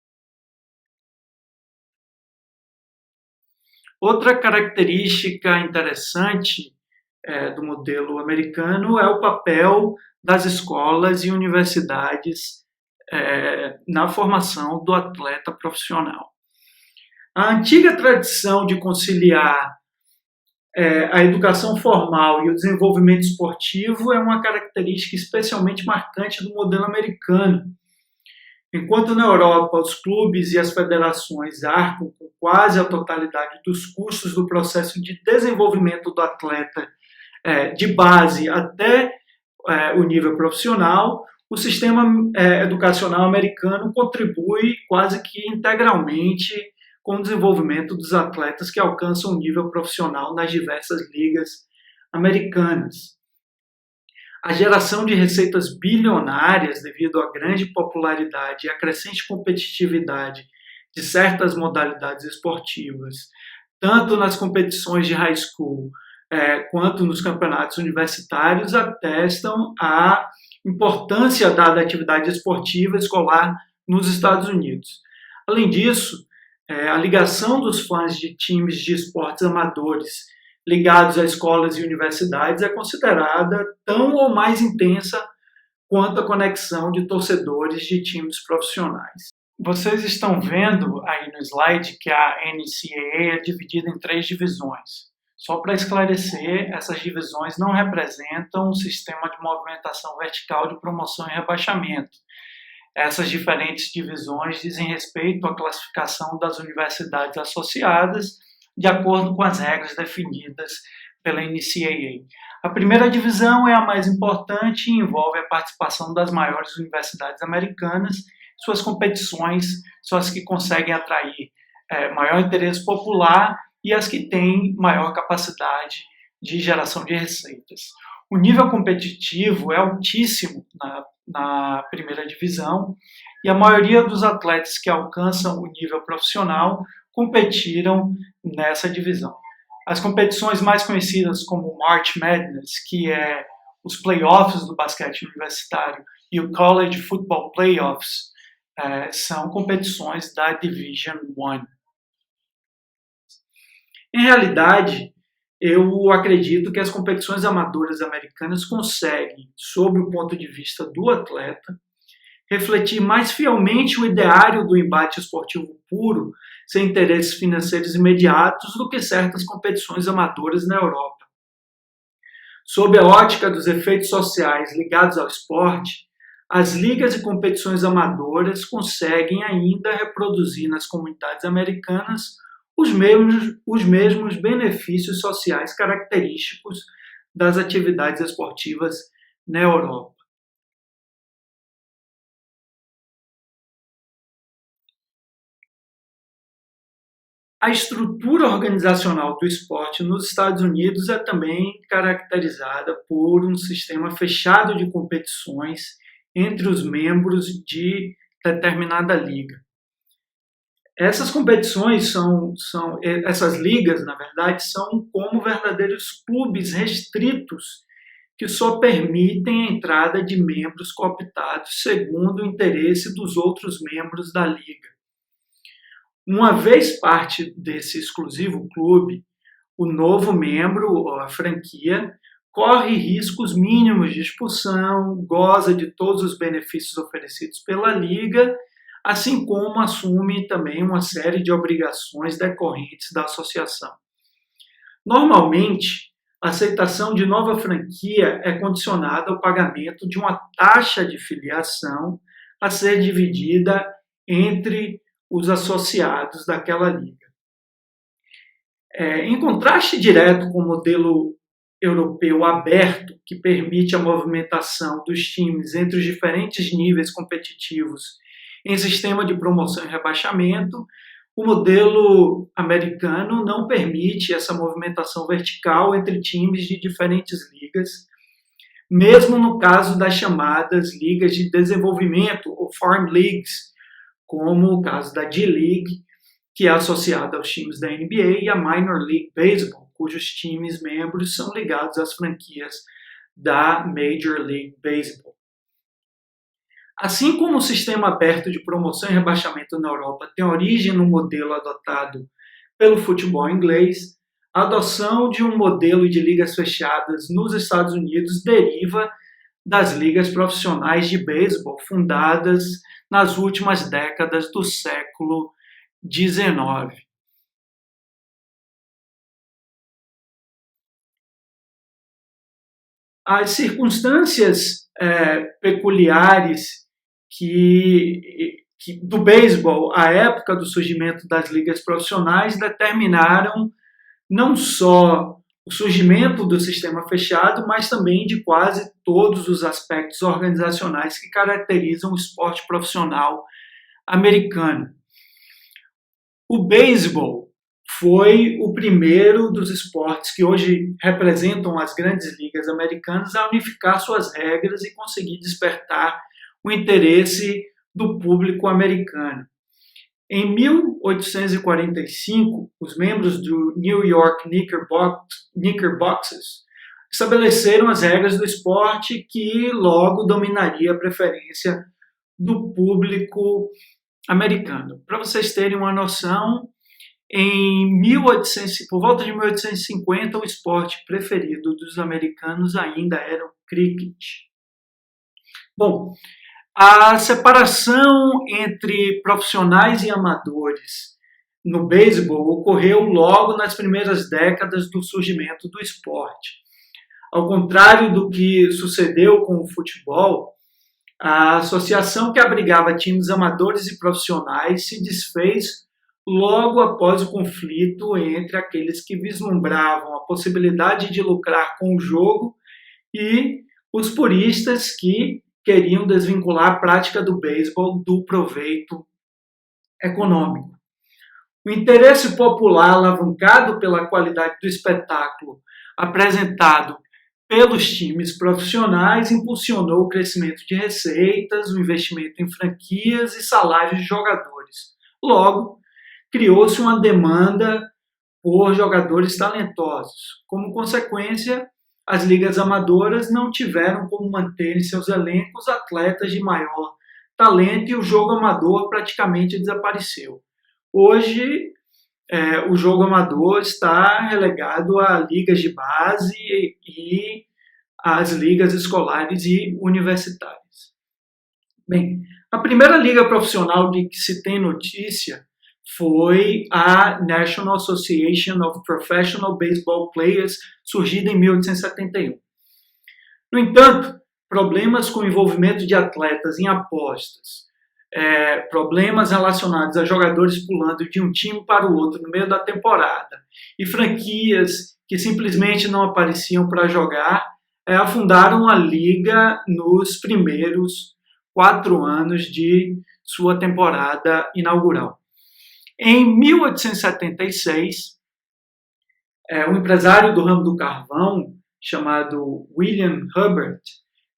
Outra característica interessante do modelo americano é o papel das escolas e universidades na formação do atleta profissional. A antiga tradição de conciliar a educação formal e o desenvolvimento esportivo é uma característica especialmente marcante do modelo americano. Enquanto na Europa os clubes e as federações arcam com quase a totalidade dos custos do processo de desenvolvimento do atleta de base até o nível profissional, o sistema educacional americano contribui quase que integralmente com o desenvolvimento dos atletas que alcançam o nível profissional nas diversas ligas americanas. A geração de receitas bilionárias devido à grande popularidade e à crescente competitividade de certas modalidades esportivas, tanto nas competições de high school quanto nos campeonatos universitários, atestam a importância dada à atividade esportiva escolar nos Estados Unidos. Além disso, a ligação dos fãs de times de esportes amadores ligados a escolas e universidades é considerada tão ou mais intensa quanto a conexão de torcedores de times profissionais. Vocês estão vendo aí no slide que a NCAA é dividida em 3 divisões. Só para esclarecer, essas divisões não representam um sistema de movimentação vertical de promoção e rebaixamento. Essas diferentes divisões dizem respeito à classificação das universidades associadas de acordo com as regras definidas pela NCAA. A primeira divisão é a mais importante e envolve a participação das maiores universidades americanas. Suas competições são as que conseguem atrair maior interesse popular e as que têm maior capacidade de geração de receitas. O nível competitivo é altíssimo na primeira divisão e a maioria dos atletas que alcançam o nível profissional competiram nessa divisão. As competições mais conhecidas como March Madness, que é os playoffs do basquete universitário, e o College Football Playoffs, são competições da Division I. Em realidade, eu acredito que as competições amadoras americanas conseguem, sob o ponto de vista do atleta, refletir mais fielmente o ideário do embate esportivo puro, sem interesses financeiros imediatos, do que certas competições amadoras na Europa. Sob a ótica dos efeitos sociais ligados ao esporte, as ligas e competições amadoras conseguem ainda reproduzir nas comunidades americanas os mesmos benefícios sociais característicos das atividades esportivas na Europa. A estrutura organizacional do esporte nos Estados Unidos é também caracterizada por um sistema fechado de competições entre os membros de determinada liga. Essas competições essas ligas, na verdade, são como verdadeiros clubes restritos que só permitem a entrada de membros cooptados segundo o interesse dos outros membros da liga. Uma vez parte desse exclusivo clube, o novo membro, ou a franquia, corre riscos mínimos de expulsão, goza de todos os benefícios oferecidos pela liga, assim como assume também uma série de obrigações decorrentes da associação. Normalmente, a aceitação de nova franquia é condicionada ao pagamento de uma taxa de filiação a ser dividida entre os associados daquela liga. Em contraste direto com o modelo europeu aberto, que permite a movimentação dos times entre os diferentes níveis competitivos em sistema de promoção e rebaixamento, o modelo americano não permite essa movimentação vertical entre times de diferentes ligas, mesmo no caso das chamadas ligas de desenvolvimento, ou Farm Leagues, como o caso da D-League, que é associada aos times da NBA, e a Minor League Baseball, cujos times membros são ligados às franquias da Major League Baseball. Assim como o sistema aberto de promoção e rebaixamento na Europa tem origem no modelo adotado pelo futebol inglês, a adoção de um modelo de ligas fechadas nos Estados Unidos deriva das ligas profissionais de beisebol fundadas nas últimas décadas do século XIX. As circunstâncias peculiares do beisebol à época do surgimento das ligas profissionais determinaram não só o surgimento do sistema fechado, mas também de quase todos os aspectos organizacionais que caracterizam o esporte profissional americano. O beisebol foi o primeiro dos esportes que hoje representam as grandes ligas americanas a unificar suas regras e conseguir despertar o interesse do público americano. Em 1845, os membros do New York Knickerbockers estabeleceram as regras do esporte que logo dominaria a preferência do público americano. Para vocês terem uma noção, por volta de 1850, o esporte preferido dos americanos ainda era o cricket. Bom, a separação entre profissionais e amadores no beisebol ocorreu logo nas primeiras décadas do surgimento do esporte. Ao contrário do que sucedeu com o futebol, a associação que abrigava times amadores e profissionais se desfez logo após o conflito entre aqueles que vislumbravam a possibilidade de lucrar com o jogo e os puristas que queriam desvincular a prática do beisebol do proveito econômico. O interesse popular alavancado pela qualidade do espetáculo apresentado pelos times profissionais impulsionou o crescimento de receitas, o investimento em franquias e salários de jogadores. Logo, criou-se uma demanda por jogadores talentosos. Como consequência, as ligas amadoras não tiveram como manter em seus elencos atletas de maior talento e o jogo amador praticamente desapareceu. Hoje, o jogo amador está relegado a ligas de base e às ligas escolares e universitárias. Bem, a primeira liga profissional de que se tem notícia foi a National Association of Professional Baseball Players, surgida em 1871. No entanto, problemas com o envolvimento de atletas em apostas, problemas relacionados a jogadores pulando de um time para o outro no meio da temporada e franquias que simplesmente não apareciam para jogar, afundaram a liga nos primeiros 4 anos de sua temporada inaugural. Em 1876, um empresário do ramo do carvão, chamado William Hubbard,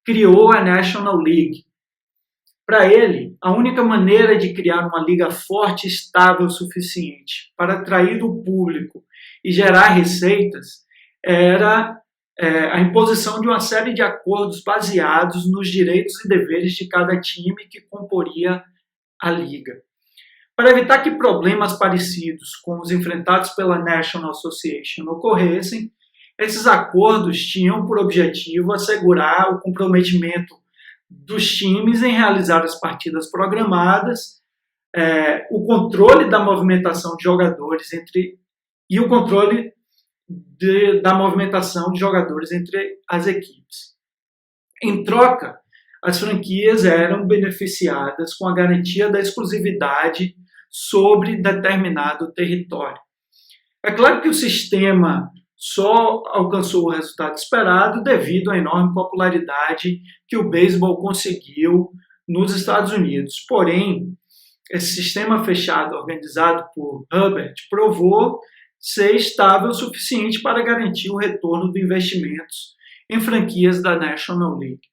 criou a National League. Para ele, a única maneira de criar uma liga forte e estável o suficiente para atrair o público e gerar receitas era a imposição de uma série de acordos baseados nos direitos e deveres de cada time que comporia a liga. Para evitar que problemas parecidos com os enfrentados pela National Association ocorressem, esses acordos tinham por objetivo assegurar o comprometimento dos times em realizar as partidas programadas, o controle da movimentação de jogadores e o controle da movimentação de jogadores entre as equipes. Em troca, as franquias eram beneficiadas com a garantia da exclusividade sobre determinado território. É claro que o sistema só alcançou o resultado esperado devido à enorme popularidade que o beisebol conseguiu nos Estados Unidos. Porém, esse sistema fechado organizado por Hubbard provou ser estável o suficiente para garantir o retorno de investimentos em franquias da National League.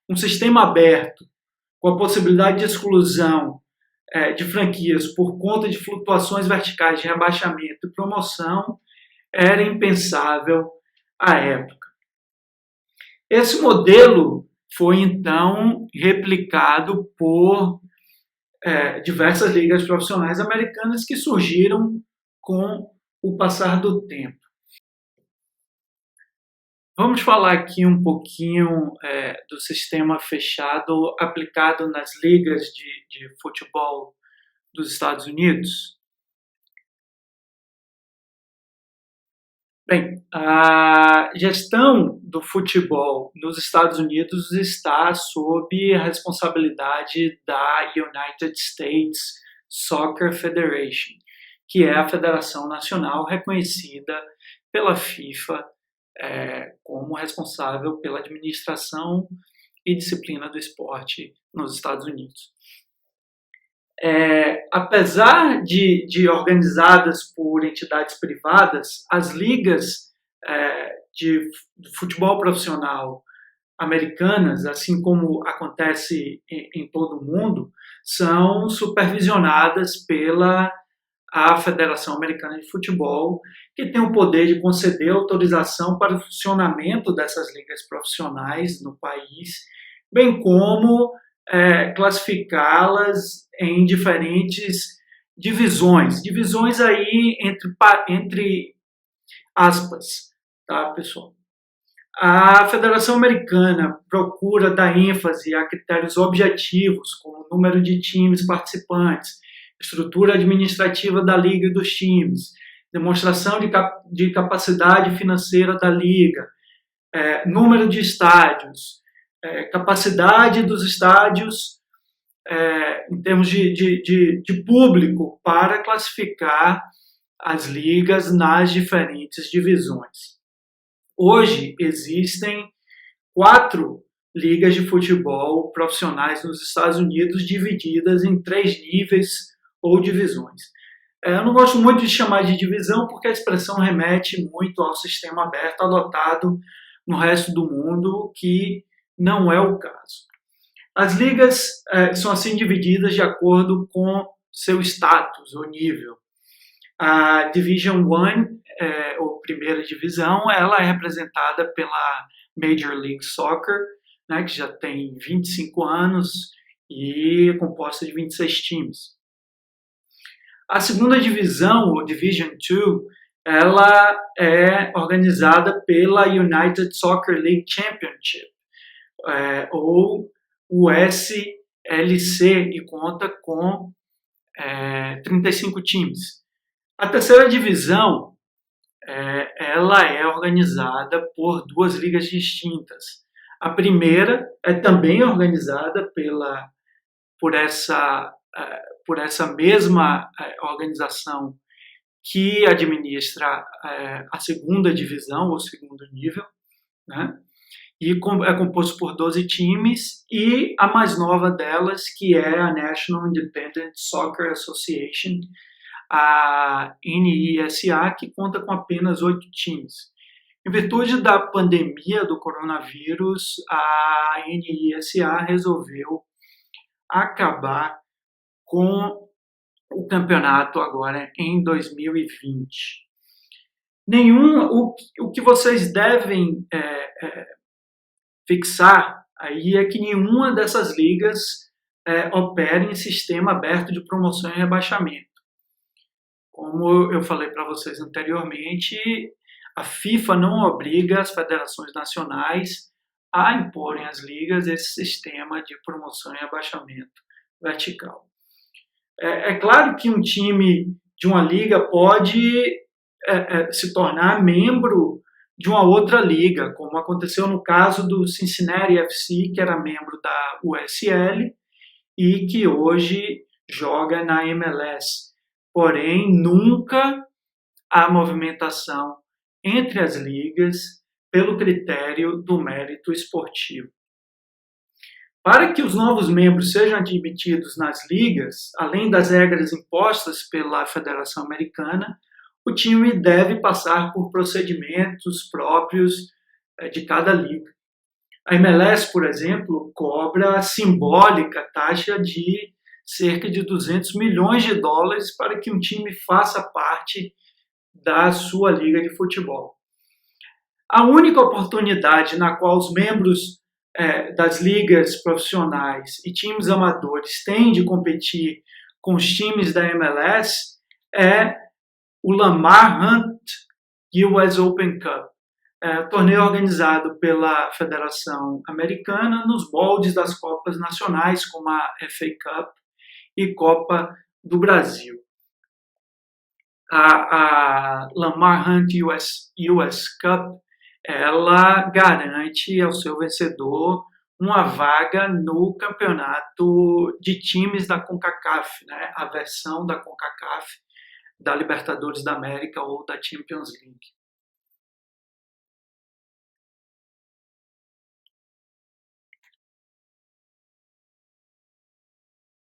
Um sistema aberto, com a possibilidade de exclusão de franquias por conta de flutuações verticais de rebaixamento e promoção, era impensável à época. Esse modelo foi, então, replicado por diversas ligas profissionais americanas que surgiram com o passar do tempo. Vamos falar aqui um pouquinho do sistema fechado aplicado nas ligas de futebol dos Estados Unidos. Bem, a gestão do futebol nos Estados Unidos está sob a responsabilidade da United States Soccer Federation, que é a federação nacional reconhecida pela FIFA como responsável pela administração e disciplina do esporte nos Estados Unidos. Apesar de organizadas por entidades privadas, as ligas de futebol profissional americanas, assim como acontece em todo o mundo, são supervisionadas pela a Federação Americana de Futebol, que tem o poder de conceder autorização para o funcionamento dessas ligas profissionais no país, bem como classificá-las em diferentes divisões aí entre aspas, tá, pessoal? A Federação Americana procura dar ênfase a critérios objetivos, como número de times participantes, estrutura administrativa da liga e dos times, demonstração de capacidade financeira da liga, número de estádios, capacidade dos estádios em termos de público para classificar as ligas nas diferentes divisões. Hoje existem 4 ligas de futebol profissionais nos Estados Unidos divididas em 3 níveis ou divisões. Eu não gosto muito de chamar de divisão porque a expressão remete muito ao sistema aberto adotado no resto do mundo, que não é o caso. As ligas são assim divididas de acordo com seu status ou nível. A Division 1, ou primeira divisão, ela é representada pela Major League Soccer, né, que já tem 25 anos e é composta de 26 times. A segunda divisão, ou Division 2, ela é organizada pela United Soccer League Championship, ou USLC, e conta com 35 times. A terceira divisão, ela é organizada por 2 ligas distintas. A primeira é também organizada por essa mesma organização que administra a segunda divisão, ou segundo nível, né? E é composto por 12 times, e a mais nova delas, que é a National Independent Soccer Association, a NISA, que conta com apenas 8 times. Em virtude da pandemia do coronavírus, a NISA resolveu acabar com o campeonato agora em 2020. O que vocês devem fixar aí é que nenhuma dessas ligas opera em sistema aberto de promoção e rebaixamento. Como eu falei para vocês anteriormente, a FIFA não obriga as federações nacionais a imporem às ligas esse sistema de promoção e rebaixamento vertical. É claro que um time de uma liga pode se tornar membro de uma outra liga, como aconteceu no caso do Cincinnati FC, que era membro da USL e que hoje joga na MLS. Porém, nunca há movimentação entre as ligas pelo critério do mérito esportivo. Para que os novos membros sejam admitidos nas ligas, além das regras impostas pela Federação Americana, o time deve passar por procedimentos próprios de cada liga. A MLS, por exemplo, cobra a simbólica taxa de cerca de 200 milhões de dólares para que um time faça parte da sua liga de futebol. A única oportunidade na qual os membros das ligas profissionais e times amadores têm de competir com os times da MLS é o Lamar Hunt US Open Cup, torneio organizado pela Federação Americana nos moldes das Copas Nacionais, como a FA Cup e Copa do Brasil. A Lamar Hunt US Cup, ela garante ao seu vencedor uma vaga no campeonato de times da CONCACAF, né? A versão da CONCACAF da Libertadores da América ou da Champions League.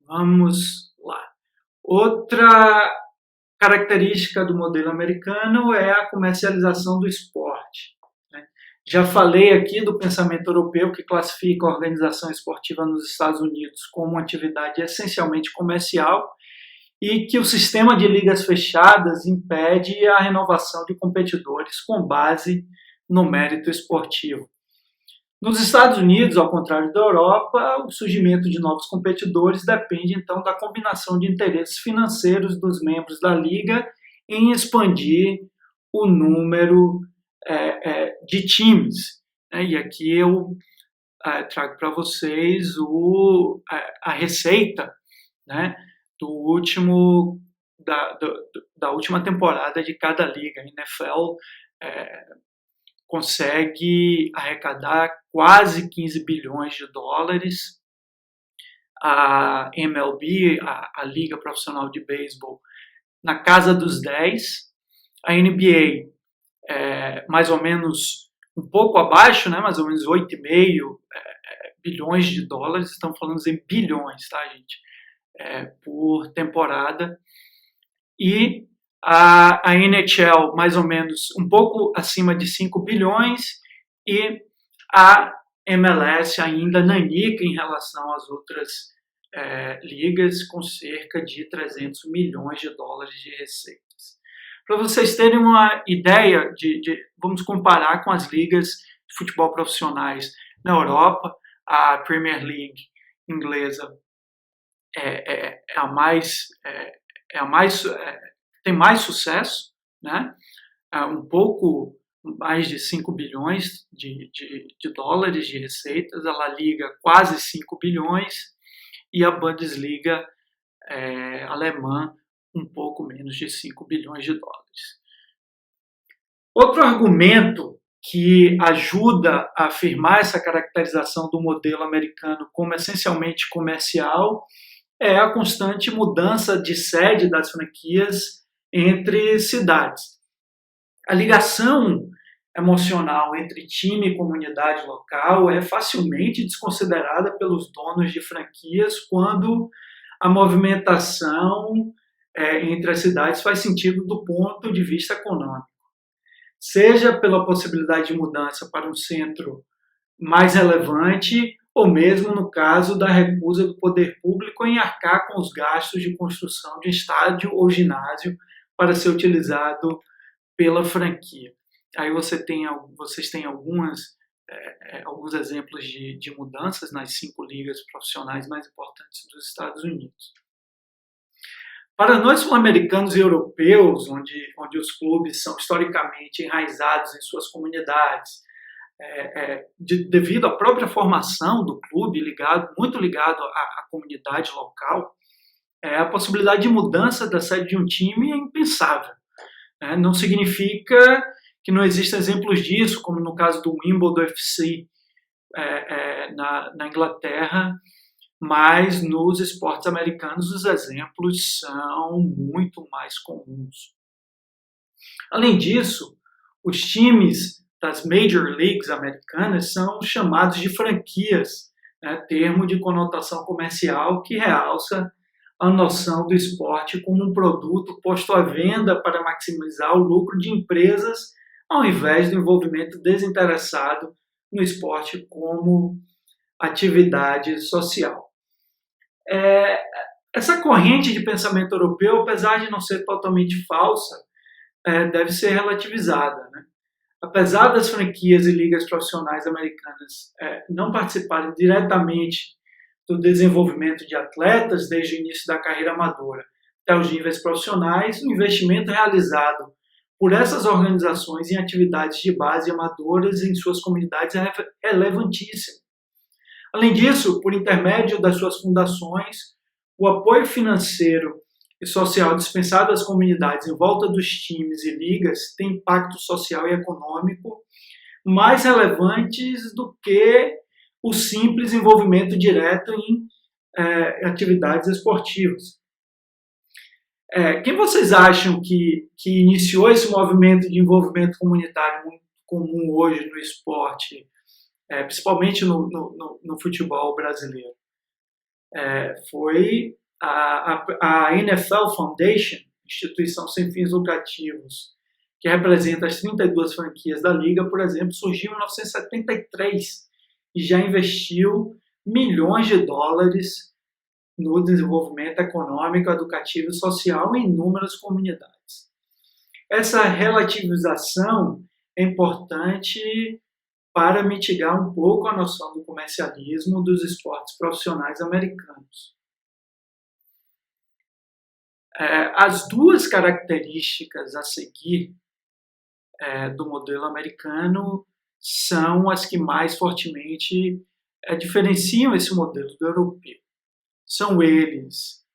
Vamos lá. Outra característica do modelo americano é a comercialização do esporte. Já falei aqui do pensamento europeu, que classifica a organização esportiva nos Estados Unidos como uma atividade essencialmente comercial, e que o sistema de ligas fechadas impede a renovação de competidores com base no mérito esportivo. Nos Estados Unidos, ao contrário da Europa, o surgimento de novos competidores depende, então, da combinação de interesses financeiros dos membros da liga em expandir o número de times. E aqui eu trago para vocês a receita, né, da última temporada de cada liga. A NFL consegue arrecadar quase 15 bilhões de dólares. A MLB, a Liga Profissional de Beisebol, na casa dos 10. A NBA, mais ou menos um pouco abaixo, né, mais ou menos 8,5 bilhões de dólares. Estamos falando em bilhões, tá, gente? Por temporada. E a NHL, mais ou menos um pouco acima de 5 bilhões, e a MLS ainda nanica em relação às outras ligas, com cerca de 300 milhões de dólares de receitas. Para vocês terem uma ideia, vamos comparar com as ligas de futebol profissionais na Europa. A Premier League inglesa tem mais sucesso, né? Um pouco mais de 5 bilhões de dólares de receitas. A La Liga, quase 5 bilhões. E a Bundesliga alemã, um pouco menos de 5 bilhões de dólares. Outro argumento que ajuda a afirmar essa caracterização do modelo americano como essencialmente comercial é a constante mudança de sede das franquias entre cidades. A ligação emocional entre time e comunidade local é facilmente desconsiderada pelos donos de franquias quando a movimentação entre as cidades faz sentido do ponto de vista econômico. Seja pela possibilidade de mudança para um centro mais relevante, ou mesmo no caso da recusa do poder público em arcar com os gastos de construção de estádio ou ginásio para ser utilizado pela franquia. Aí vocês têm alguns exemplos de mudanças nas 5 ligas profissionais mais importantes dos Estados Unidos. Para nós sul-americanos e europeus, onde os clubes são historicamente enraizados em suas comunidades, devido à própria formação do clube, muito ligado à comunidade local, a possibilidade de mudança da sede de um time é impensável. Não significa que não existam exemplos disso, como no caso do Wimbledon FC na Inglaterra, mas nos esportes americanos os exemplos são muito mais comuns. Além disso, os times das Major Leagues americanas são chamados de franquias, termo de conotação comercial que realça a noção do esporte como um produto posto à venda para maximizar o lucro de empresas, ao invés do envolvimento desinteressado no esporte como atividade social. Essa corrente de pensamento europeu, apesar de não ser totalmente falsa, deve ser relativizada, né? Apesar das franquias e ligas profissionais americanas não participarem diretamente do desenvolvimento de atletas desde o início da carreira amadora até os níveis profissionais, o investimento realizado por essas organizações em atividades de base amadoras em suas comunidades é relevantíssimo. Além disso, por intermédio das suas fundações, o apoio financeiro e social dispensado às comunidades em volta dos times e ligas tem impacto social e econômico mais relevantes do que o simples envolvimento direto em atividades esportivas. Quem vocês acham que iniciou esse movimento de envolvimento comunitário muito comum hoje no esporte, principalmente no futebol brasileiro? Foi a NFL Foundation, instituição sem fins lucrativos, que representa as 32 franquias da liga, por exemplo, surgiu em 1973 e já investiu milhões de dólares no desenvolvimento econômico, educativo e social em inúmeras comunidades. Essa relativização é importante para mitigar um pouco a noção do comercialismo dos esportes profissionais americanos. As duas características a seguir do modelo americano são as que mais fortemente diferenciam esse modelo do europeu. São eles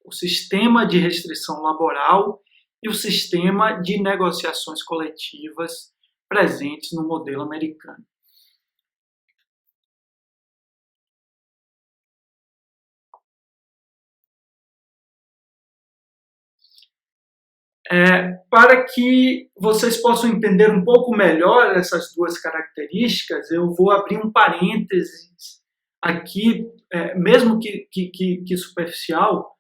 o sistema de restrição laboral e o sistema de negociações coletivas presentes no modelo americano. Para que vocês possam entender um pouco melhor essas duas características, eu vou abrir um parênteses aqui, mesmo que superficial,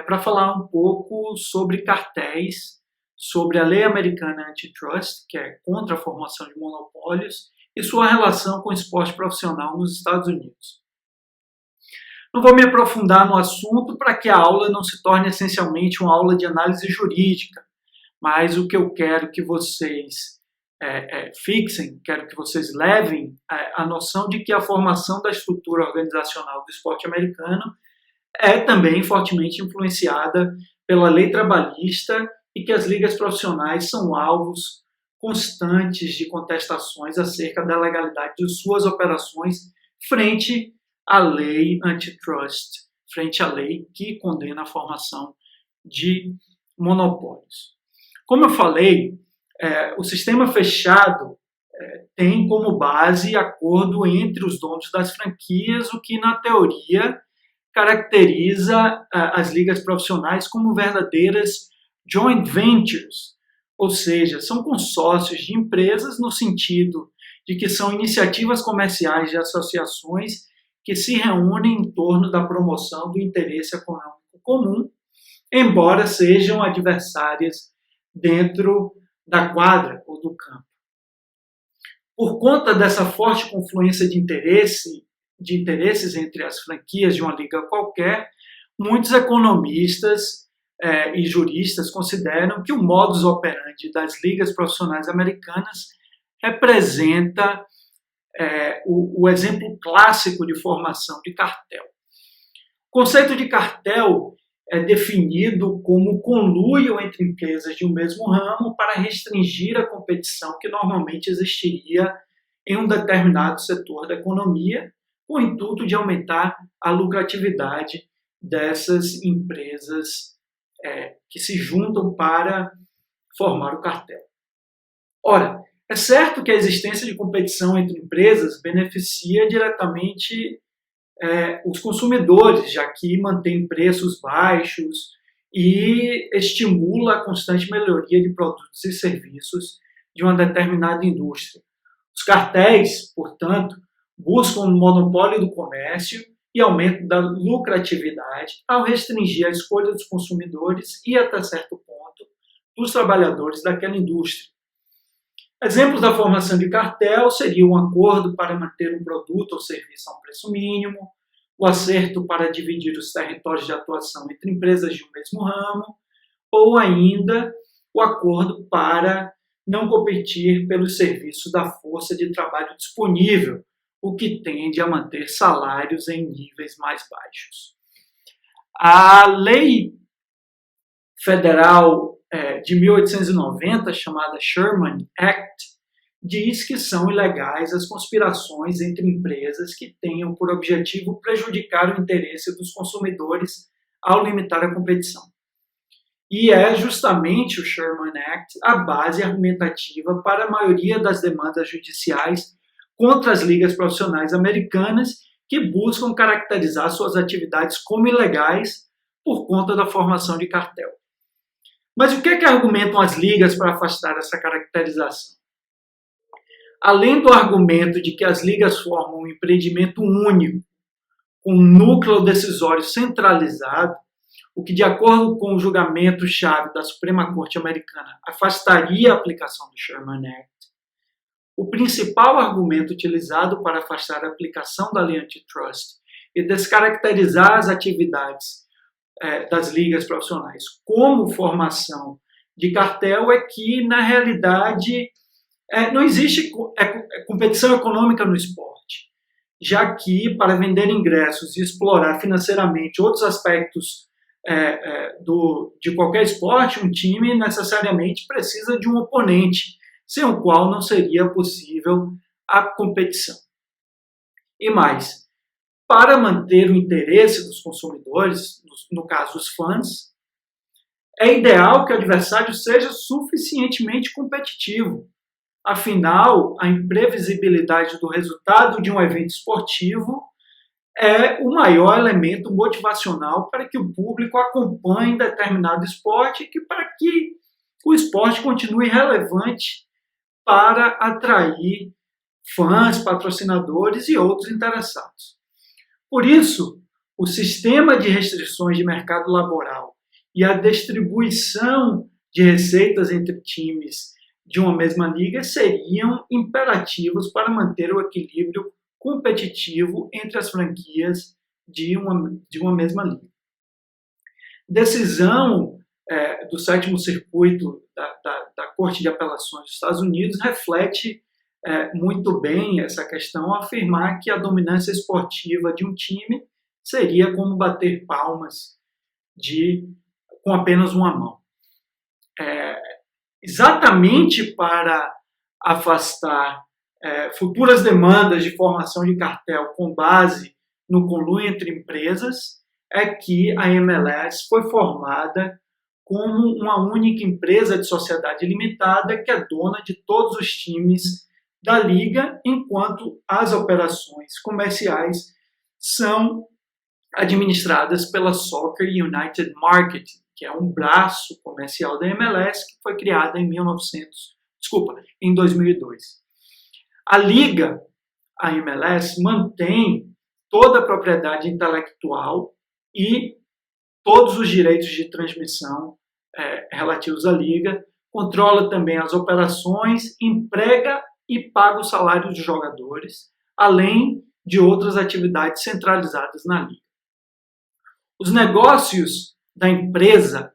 para falar um pouco sobre cartéis, sobre a lei americana antitrust, que é contra a formação de monopólios, e sua relação com o esporte profissional nos Estados Unidos. Não vou me aprofundar no assunto para que a aula não se torne essencialmente uma aula de análise jurídica, mas o que eu quero que vocês fixem, quero que vocês levem a noção de que a formação da estrutura organizacional do esporte americano é também fortemente influenciada pela lei trabalhista e que as ligas profissionais são alvos constantes de contestações acerca da legalidade de suas operações frente à lei antitrust, frente à lei que condena a formação de monopólios. Como eu falei, o sistema fechado tem como base acordo entre os donos das franquias, o que na teoria caracteriza as ligas profissionais como verdadeiras joint ventures, ou seja, são consórcios de empresas no sentido de que são iniciativas comerciais de associações que se reúnem em torno da promoção do interesse econômico comum, embora sejam adversárias dentro da quadra ou do campo. Por conta dessa forte confluência de interesses entre as franquias de uma liga qualquer, muitos economistas e juristas consideram que o modus operandi das ligas profissionais americanas representa o exemplo clássico de formação de cartel. O conceito de cartel é definido como conluio entre empresas de um mesmo ramo para restringir a competição que normalmente existiria em um determinado setor da economia, com o intuito de aumentar a lucratividade dessas empresas que se juntam para formar o cartel. Ora, é certo que a existência de competição entre empresas beneficia diretamente os consumidores, já que mantém preços baixos e estimula a constante melhoria de produtos e serviços de uma determinada indústria. Os cartéis, portanto, buscam o monopólio do comércio e aumento da lucratividade ao restringir a escolha dos consumidores e, até certo ponto, dos trabalhadores daquela indústria. Exemplos da formação de cartel seriam um acordo para manter um produto ou serviço a um preço mínimo, o acerto para dividir os territórios de atuação entre empresas de um mesmo ramo, ou ainda o acordo para não competir pelos serviços da força de trabalho disponível, o que tende a manter salários em níveis mais baixos. A lei federal de 1890, chamada Sherman Act, diz que são ilegais as conspirações entre empresas que tenham por objetivo prejudicar o interesse dos consumidores ao limitar a competição. E é justamente o Sherman Act a base argumentativa para a maioria das demandas judiciais contra as ligas profissionais americanas que buscam caracterizar suas atividades como ilegais por conta da formação de cartel. Mas o que é que argumentam as ligas para afastar essa caracterização? Além do argumento de que as ligas formam um empreendimento único, com um núcleo decisório centralizado, o que, de acordo com o julgamento-chave da Suprema Corte Americana, afastaria a aplicação do Sherman Act, o principal argumento utilizado para afastar a aplicação da lei antitrust e descaracterizar as atividades das ligas profissionais como formação de cartel é que, na realidade, não existe competição econômica no esporte, já que, para vender ingressos e explorar financeiramente outros aspectos de qualquer esporte, um time necessariamente precisa de um oponente, sem o qual não seria possível a competição. E mais, para manter o interesse dos consumidores, no caso os fãs, é ideal que o adversário seja suficientemente competitivo. Afinal, a imprevisibilidade do resultado de um evento esportivo é o maior elemento motivacional para que o público acompanhe determinado esporte e para que o esporte continue relevante para atrair fãs, patrocinadores e outros interessados. Por isso, o sistema de restrições de mercado laboral e a distribuição de receitas entre times de uma mesma liga seriam imperativos para manter o equilíbrio competitivo entre as franquias de uma mesma liga. Decisão do 7º Circuito da Corte de Apelações dos Estados Unidos reflete muito bem essa questão, ao afirmar que a dominância esportiva de um time seria como bater palmas com apenas uma mão. Exatamente para afastar futuras demandas de formação de cartel com base no conluio entre empresas, é que a MLS foi formada como uma única empresa de sociedade limitada que é dona de todos os times da liga, enquanto as operações comerciais são administradas pela Soccer United Marketing, que é um braço comercial da MLS que foi criada em 2002. A liga, a MLS, mantém toda a propriedade intelectual e todos os direitos de transmissão relativos à liga, controla também as operações, emprega e paga o salário dos jogadores, além de outras atividades centralizadas na liga. Os negócios da empresa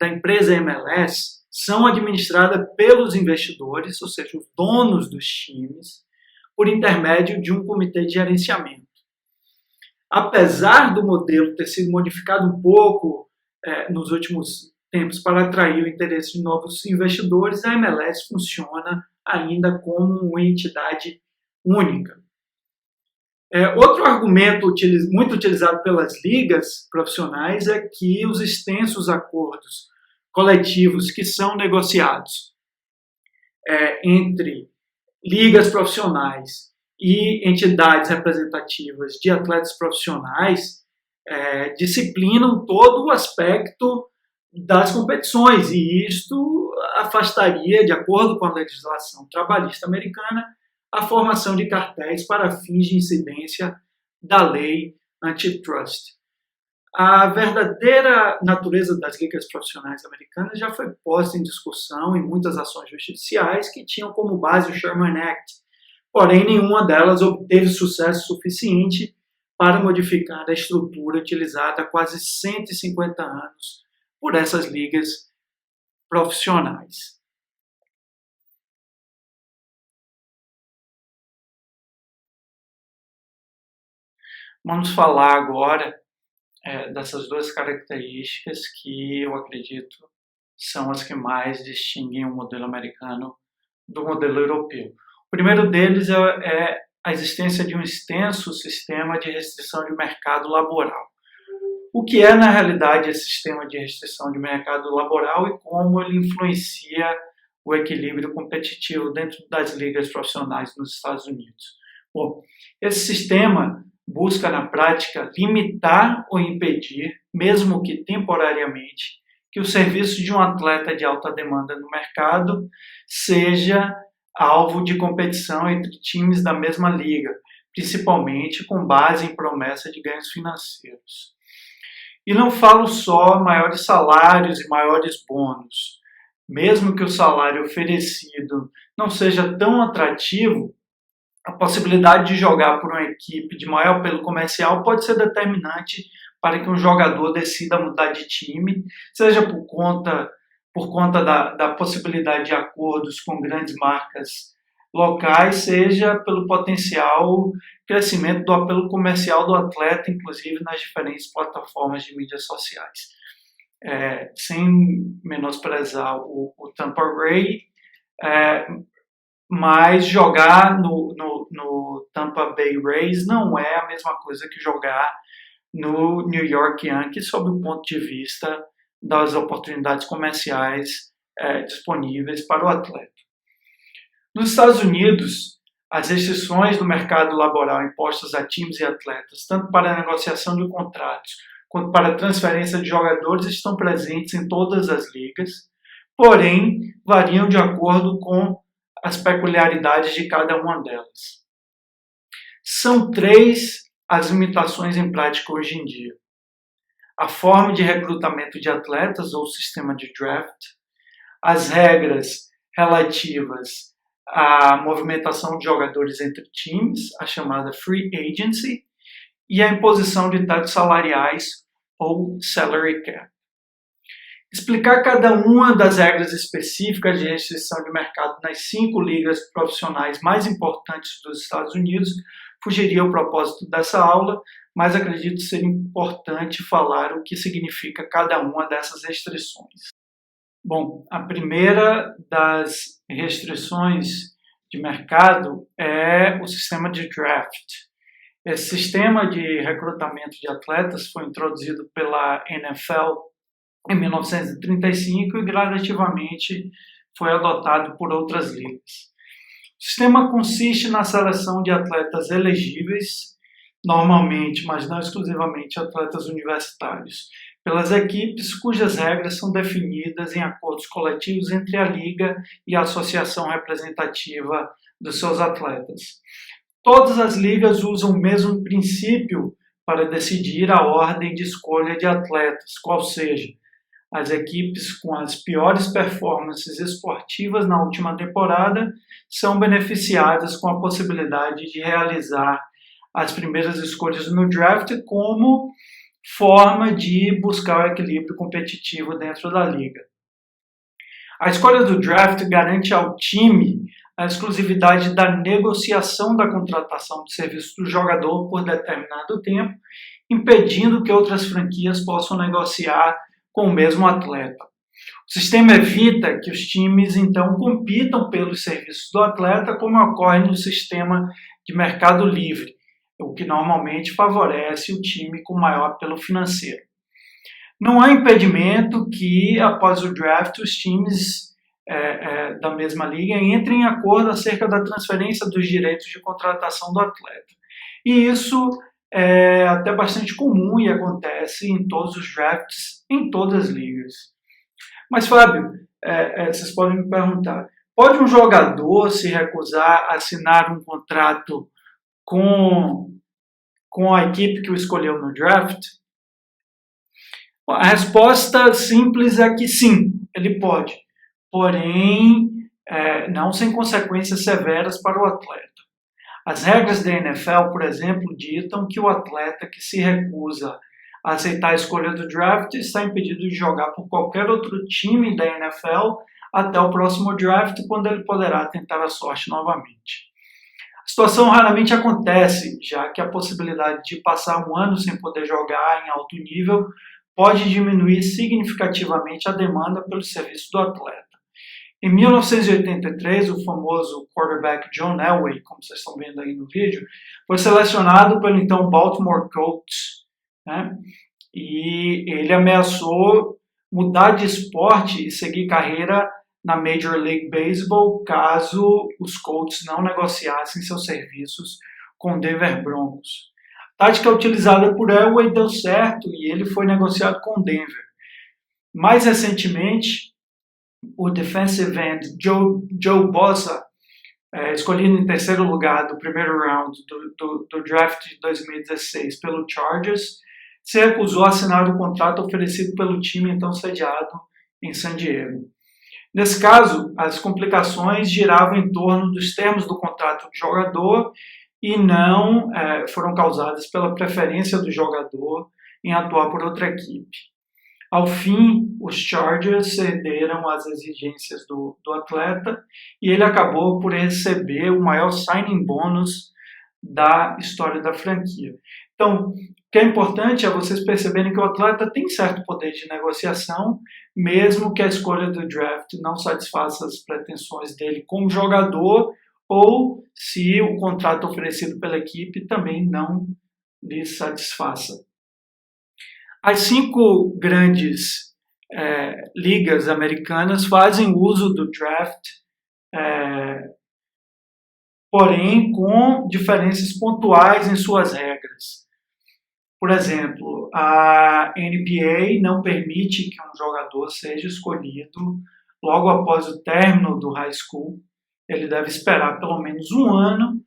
MLS, são administradas pelos investidores, ou seja, os donos dos times, por intermédio de um comitê de gerenciamento. Apesar do modelo ter sido modificado um pouco nos últimos tempos para atrair o interesse de novos investidores, a MLS funciona ainda como uma entidade única. Outro argumento muito utilizado pelas ligas profissionais é que os extensos acordos coletivos que são negociados entre ligas profissionais e entidades representativas de atletas profissionais disciplinam todo o aspecto das competições, e isto afastaria, de acordo com a legislação trabalhista americana, a formação de cartéis para fins de incidência da lei antitrust. A verdadeira natureza das ligas profissionais americanas já foi posta em discussão em muitas ações judiciais que tinham como base o Sherman Act, porém nenhuma delas obteve sucesso suficiente para modificar a estrutura utilizada há quase 150 anos por essas ligas profissionais. Vamos falar agora dessas duas características que eu acredito são as que mais distinguem o modelo americano do modelo europeu. O primeiro deles é a existência de um extenso sistema de restrição de mercado laboral. O que é, na realidade, esse sistema de restrição de mercado laboral e como ele influencia o equilíbrio competitivo dentro das ligas profissionais nos Estados Unidos? Bom, esse sistema busca, na prática, limitar ou impedir, mesmo que temporariamente, que o serviço de um atleta de alta demanda no mercado seja alvo de competição entre times da mesma liga, principalmente com base em promessa de ganhos financeiros. E não falo só maiores salários e maiores bônus. Mesmo que o salário oferecido não seja tão atrativo, A possibilidade de jogar por uma equipe de maior apelo comercial pode ser determinante para que um jogador decida mudar de time, seja por conta da possibilidade de acordos com grandes marcas locais, seja pelo potencial crescimento do apelo comercial do atleta, inclusive nas diferentes plataformas de mídias sociais. Sem menosprezar o Tampa Bay, mas jogar no Tampa Bay Rays não é a mesma coisa que jogar no New York Yankees sob o ponto de vista das oportunidades comerciais disponíveis para o atleta. Nos Estados Unidos, as restrições do mercado laboral impostas a times e atletas, tanto para a negociação de contratos quanto para a transferência de jogadores, estão presentes em todas as ligas, porém variam de acordo com as peculiaridades de cada uma delas. São 3 as limitações em prática hoje em dia: a forma de recrutamento de atletas ou sistema de draft, as regras relativas à movimentação de jogadores entre times, a chamada free agency, e a imposição de tetos salariais ou salary cap. Explicar cada uma das regras específicas de restrição de mercado nas 5 ligas profissionais mais importantes dos Estados Unidos fugiria ao propósito dessa aula, mas acredito ser importante falar o que significa cada uma dessas restrições. Bom, a primeira das restrições de mercado é o sistema de draft. Esse sistema de recrutamento de atletas foi introduzido pela NFL em 1935 e gradativamente foi adotado por outras ligas. O sistema consiste na seleção de atletas elegíveis, normalmente, mas não exclusivamente, atletas universitários, pelas equipes cujas regras são definidas em acordos coletivos entre a liga e a associação representativa dos seus atletas. Todas as ligas usam o mesmo princípio para decidir a ordem de escolha de atletas, qual seja, as equipes com as piores performances esportivas na última temporada são beneficiadas com a possibilidade de realizar as primeiras escolhas no draft como forma de buscar o equilíbrio competitivo dentro da liga. A escolha do draft garante ao time a exclusividade da negociação da contratação de serviço do jogador por determinado tempo, impedindo que outras franquias possam negociar com o mesmo atleta. O sistema evita que os times, então, compitam pelos serviços do atleta, como ocorre no sistema de mercado livre, o que normalmente favorece o time com maior apelo financeiro. Não há impedimento que, após o draft, os times da mesma liga entrem em acordo acerca da transferência dos direitos de contratação do atleta. E isso é até bastante comum e acontece em todos os drafts, em todas as ligas. Mas, Fábio, vocês podem me perguntar, pode um jogador se recusar a assinar um contrato com a equipe que o escolheu no draft? A resposta simples é que sim, ele pode, porém não sem consequências severas para o atleta. As regras da NFL, por exemplo, ditam que o atleta que se recusa a aceitar a escolha do draft está impedido de jogar por qualquer outro time da NFL até o próximo draft, quando ele poderá tentar a sorte novamente. A situação raramente acontece, já que a possibilidade de passar um ano sem poder jogar em alto nível pode diminuir significativamente a demanda pelo serviço do atleta. Em 1983, o famoso quarterback John Elway, como vocês estão vendo aí no vídeo, foi selecionado pelo então Baltimore Colts, né? E ele ameaçou mudar de esporte e seguir carreira na Major League Baseball caso os Colts não negociassem seus serviços com o Denver Broncos. A tática utilizada por Elway deu certo e ele foi negociado com o Denver. Mais recentemente, o defensive end Joe Bosa, escolhido em terceiro lugar do primeiro round do draft de 2016 pelo Chargers, se recusou a assinar o contrato oferecido pelo time então sediado em San Diego. Nesse caso, as complicações giravam em torno dos termos do contrato do jogador e não foram causadas pela preferência do jogador em atuar por outra equipe. Ao fim, os Chargers cederam às exigências do atleta e ele acabou por receber o maior signing bônus da história da franquia. Então, o que é importante é vocês perceberem que o atleta tem certo poder de negociação, mesmo que a escolha do draft não satisfaça as pretensões dele como jogador ou se o contrato oferecido pela equipe também não lhe satisfaça. As 5 grandes ligas americanas fazem uso do draft, porém com diferenças pontuais em suas regras. Por exemplo, a NBA não permite que um jogador seja escolhido logo após o término do high school. Ele deve esperar pelo menos um ano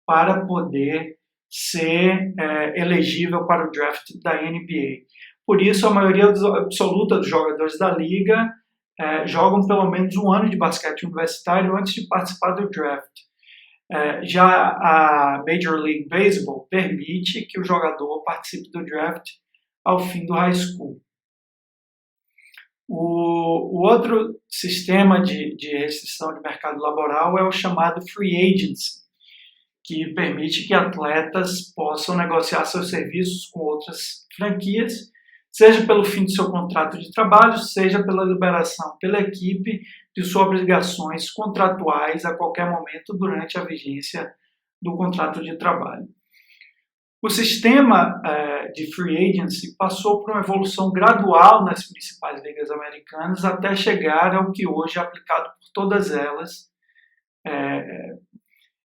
para poder ser elegível para o draft da NBA. Por isso, a maioria absoluta dos jogadores da liga jogam pelo menos um ano de basquete universitário antes de participar do draft. Já a Major League Baseball permite que o jogador participe do draft ao fim do high school. O outro sistema de restrição de mercado laboral é o chamado Free Agency, que permite que atletas possam negociar seus serviços com outras franquias, seja pelo fim do seu contrato de trabalho, seja pela liberação pela equipe de suas obrigações contratuais a qualquer momento durante a vigência do contrato de trabalho. O sistema de free agency passou por uma evolução gradual nas principais ligas americanas até chegar ao que hoje é aplicado por todas elas.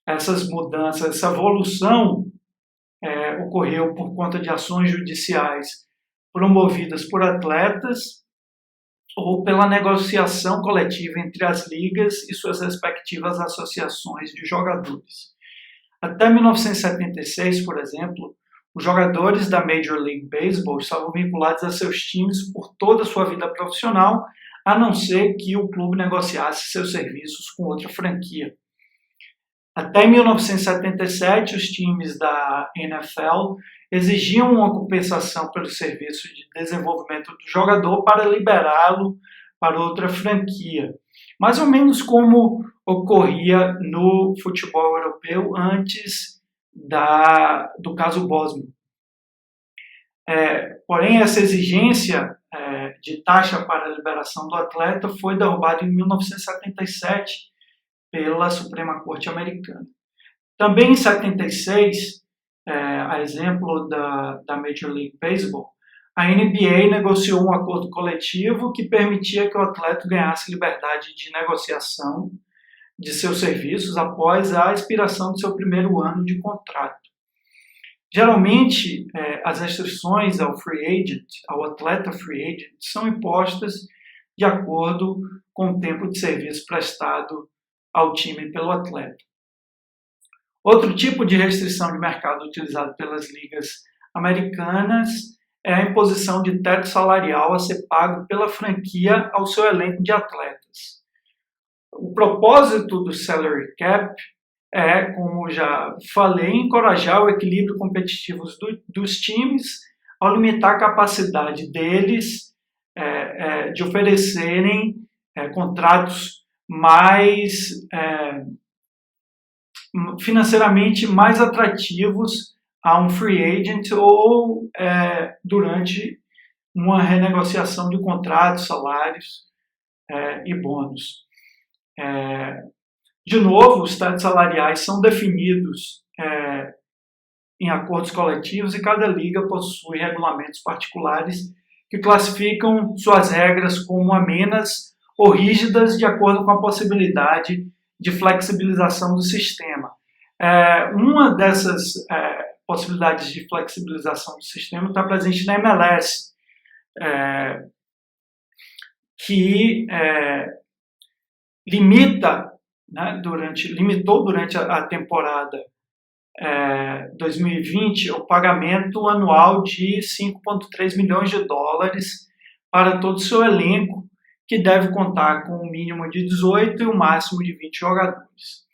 Essas mudanças, essa evolução ocorreu por conta de ações judiciais promovidas por atletas ou pela negociação coletiva entre as ligas e suas respectivas associações de jogadores. Até 1976, por exemplo, os jogadores da Major League Baseball estavam vinculados a seus times por toda a sua vida profissional, a não ser que o clube negociasse seus serviços com outra franquia. Até 1977, os times da NFL exigiam uma compensação pelo serviço de desenvolvimento do jogador para liberá-lo para outra franquia. Mais ou menos como ocorria no futebol europeu antes do caso Bosman. Porém, essa exigência de taxa para a liberação do atleta foi derrubada em 1977 pela Suprema Corte Americana. Também em 76, a exemplo da Major League Baseball, a NBA negociou um acordo coletivo que permitia que o atleta ganhasse liberdade de negociação de seus serviços após a expiração do seu primeiro ano de contrato. Geralmente, as restrições ao free agent, ao atleta free agent, são impostas de acordo com o tempo de serviço prestado ao time pelo atleta. Outro tipo de restrição de mercado utilizado pelas ligas americanas é a imposição de teto salarial a ser pago pela franquia ao seu elenco de atletas. O propósito do salary cap é, como já falei, encorajar o equilíbrio competitivo dos times ao limitar a capacidade deles de oferecerem contratos mais financeiramente mais atrativos a um free agent ou durante uma renegociação de contratos, salários e bônus. De novo, os tetos salariais são definidos em acordos coletivos e cada liga possui regulamentos particulares que classificam suas regras como amenas ou rígidas de acordo com a possibilidade de flexibilização do sistema. Uma dessas possibilidades de flexibilização do sistema está presente na MLS, que limitou durante a temporada 2020 o pagamento anual de 5,3 milhões de dólares para todo o seu elenco, que deve contar com um mínimo de 18 e um máximo de 20 jogadores.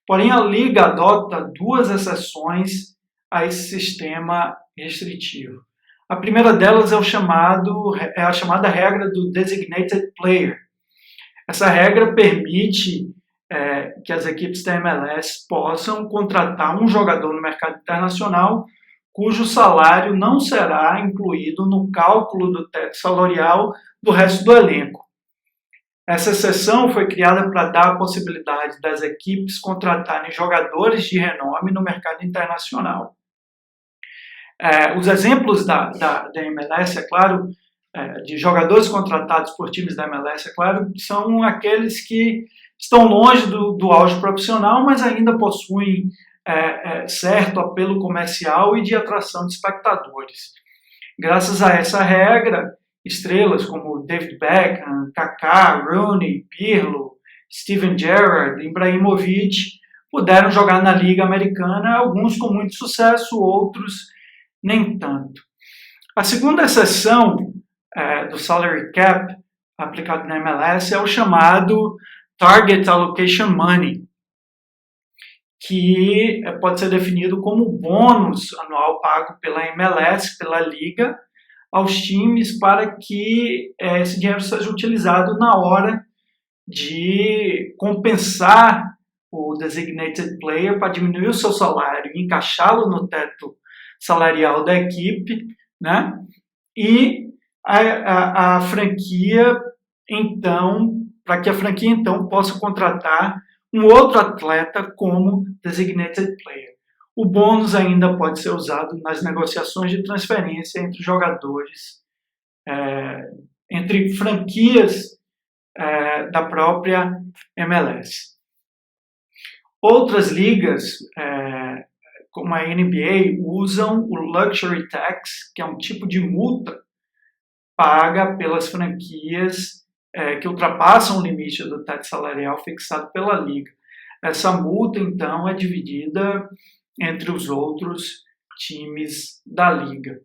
Porém, a Liga adota duas exceções a esse sistema restritivo. A primeira delas é a chamada regra do Designated Player. Essa regra permite que as equipes da MLS possam contratar um jogador no mercado internacional cujo salário não será incluído no cálculo do teto salarial do resto do elenco. Essa exceção foi criada para dar a possibilidade das equipes contratarem jogadores de renome no mercado internacional. Os exemplos da MLS, é claro, de jogadores contratados por times da MLS, é claro, são aqueles que estão longe do auge profissional, mas ainda possuem certo apelo comercial e de atração de espectadores. Graças a essa regra, estrelas como David Beckham, Kaká, Rooney, Pirlo, Steven Gerrard, Ibrahimovic puderam jogar na Liga Americana, alguns com muito sucesso, outros nem tanto. A segunda exceção do salary cap aplicado na MLS é o chamado Target Allocation Money, que pode ser definido como bônus anual pago pela MLS, pela Liga, aos times para que esse dinheiro seja utilizado na hora de compensar o designated player para diminuir o seu salário e encaixá-lo no teto salarial da equipe, né? E a franquia, então, para que a franquia, então, possa contratar um outro atleta como designated player. O bônus ainda pode ser usado nas negociações de transferência entre jogadores, entre franquias da própria MLS. Outras ligas, como a NBA, usam o Luxury Tax, que é um tipo de multa paga pelas franquias que ultrapassam o limite do teto salarial fixado pela liga. Essa multa, então, é dividida entre os outros times da liga.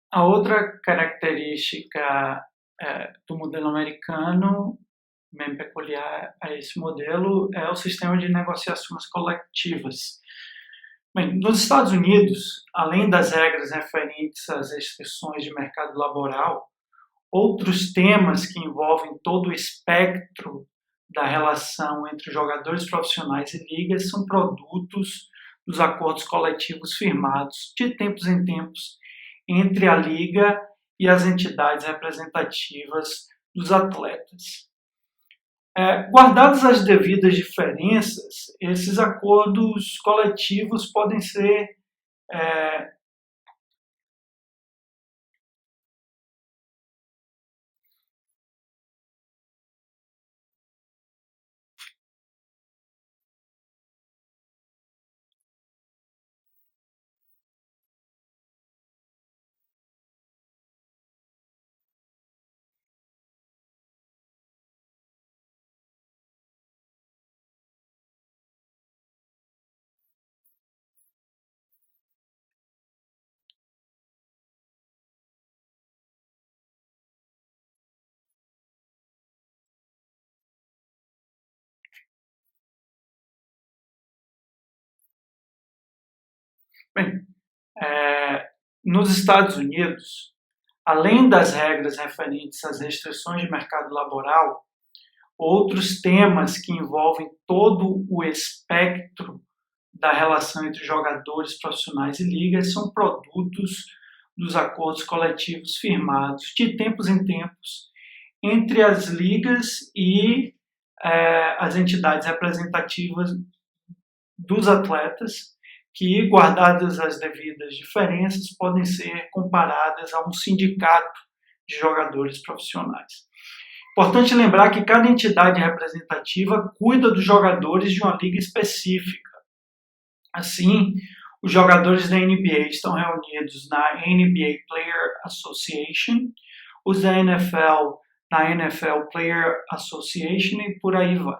A outra característica do modelo americano, bem peculiar a esse modelo, é o sistema de negociações coletivas. Bem, nos Estados Unidos, além das regras referentes às restrições de mercado laboral, outros temas que envolvem todo o espectro da relação entre jogadores profissionais e ligas são produtos dos acordos coletivos firmados de tempos em tempos entre a liga e as entidades representativas dos atletas. Guardadas as devidas diferenças, esses acordos coletivos podem ser Bem, nos Estados Unidos, além das regras referentes às restrições de mercado laboral, outros temas que envolvem todo o espectro da relação entre jogadores profissionais e ligas são produtos dos acordos coletivos firmados de tempos em tempos entre as ligas e as entidades representativas dos atletas, que, guardadas as devidas diferenças, podem ser comparadas a um sindicato de jogadores profissionais. Importante lembrar que cada entidade representativa cuida dos jogadores de uma liga específica. Assim, os jogadores da NBA estão reunidos na NBA Player Association, os da NFL na NFL Player Association e por aí vai.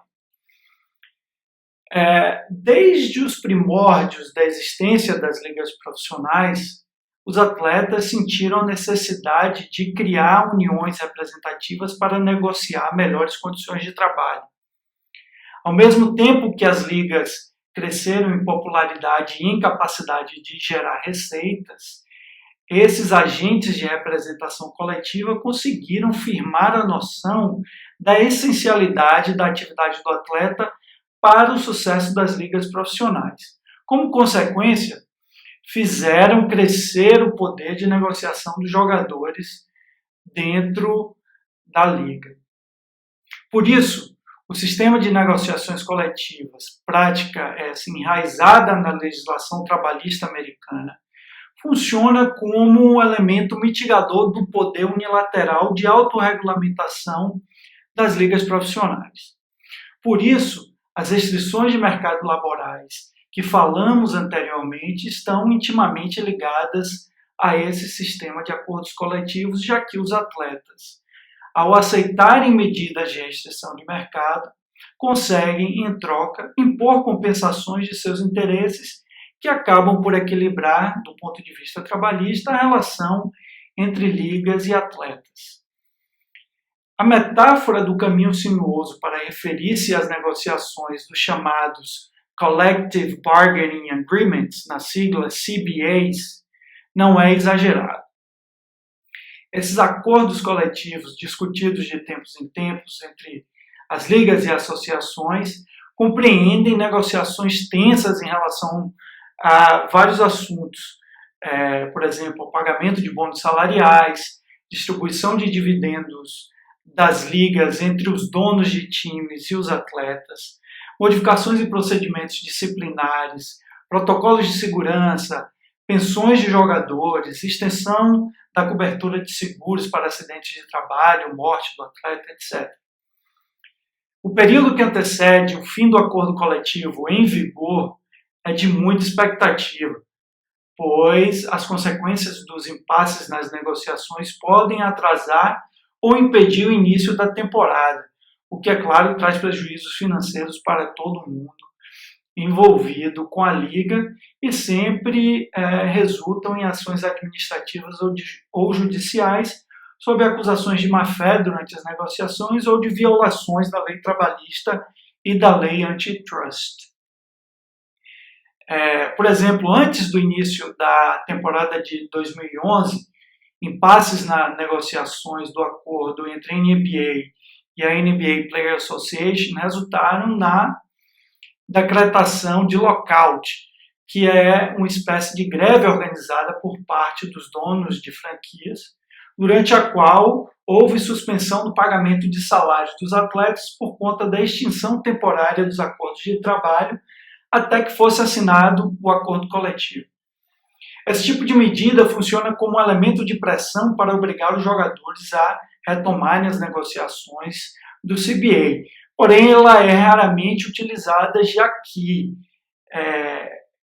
Desde os primórdios da existência das ligas profissionais, os atletas sentiram a necessidade de criar uniões representativas para negociar melhores condições de trabalho. Ao mesmo tempo que as ligas cresceram em popularidade e em capacidade de gerar receitas, esses agentes de representação coletiva conseguiram firmar a noção da essencialidade da atividade do atleta para o sucesso das ligas profissionais. Como consequência, fizeram crescer o poder de negociação dos jogadores dentro da liga. Por isso, o sistema de negociações coletivas, prática enraizada na legislação trabalhista americana, funciona como um elemento mitigador do poder unilateral de autorregulamentação das ligas profissionais. Por isso, as restrições de mercado laborais que falamos anteriormente estão intimamente ligadas a esse sistema de acordos coletivos, já que os atletas, ao aceitarem medidas de restrição de mercado, conseguem, em troca, impor compensações de seus interesses que acabam por equilibrar, do ponto de vista trabalhista, a relação entre ligas e atletas. A metáfora do caminho sinuoso para referir-se às negociações dos chamados Collective Bargaining Agreements, na sigla CBAs, não é exagerada. Esses acordos coletivos discutidos de tempos em tempos entre as ligas e associações compreendem negociações tensas em relação a vários assuntos, por exemplo, o pagamento de bônus salariais, distribuição de dividendos das ligas entre os donos de times e os atletas, modificações em procedimentos disciplinares, protocolos de segurança, pensões de jogadores, extensão da cobertura de seguros para acidentes de trabalho, morte do atleta, etc. O período que antecede o fim do acordo coletivo em vigor é de muita expectativa, pois as consequências dos impasses nas negociações podem atrasar ou impedir o início da temporada, o que, é claro, traz prejuízos financeiros para todo mundo envolvido com a liga e sempre resultam em ações administrativas ou judiciais sob acusações de má-fé durante as negociações ou de violações da lei trabalhista e da lei antitrust. Por exemplo, antes do início da temporada de 2011, impasses nas negociações do acordo entre a NBA e a NBA Player Association resultaram na decretação de lockout, que é uma espécie de greve organizada por parte dos donos de franquias, durante a qual houve suspensão do pagamento de salários dos atletas por conta da extinção temporária dos acordos de trabalho até que fosse assinado o acordo coletivo. Esse tipo de medida funciona como um elemento de pressão para obrigar os jogadores a retomarem as negociações do CBA. Porém, ela é raramente utilizada, já que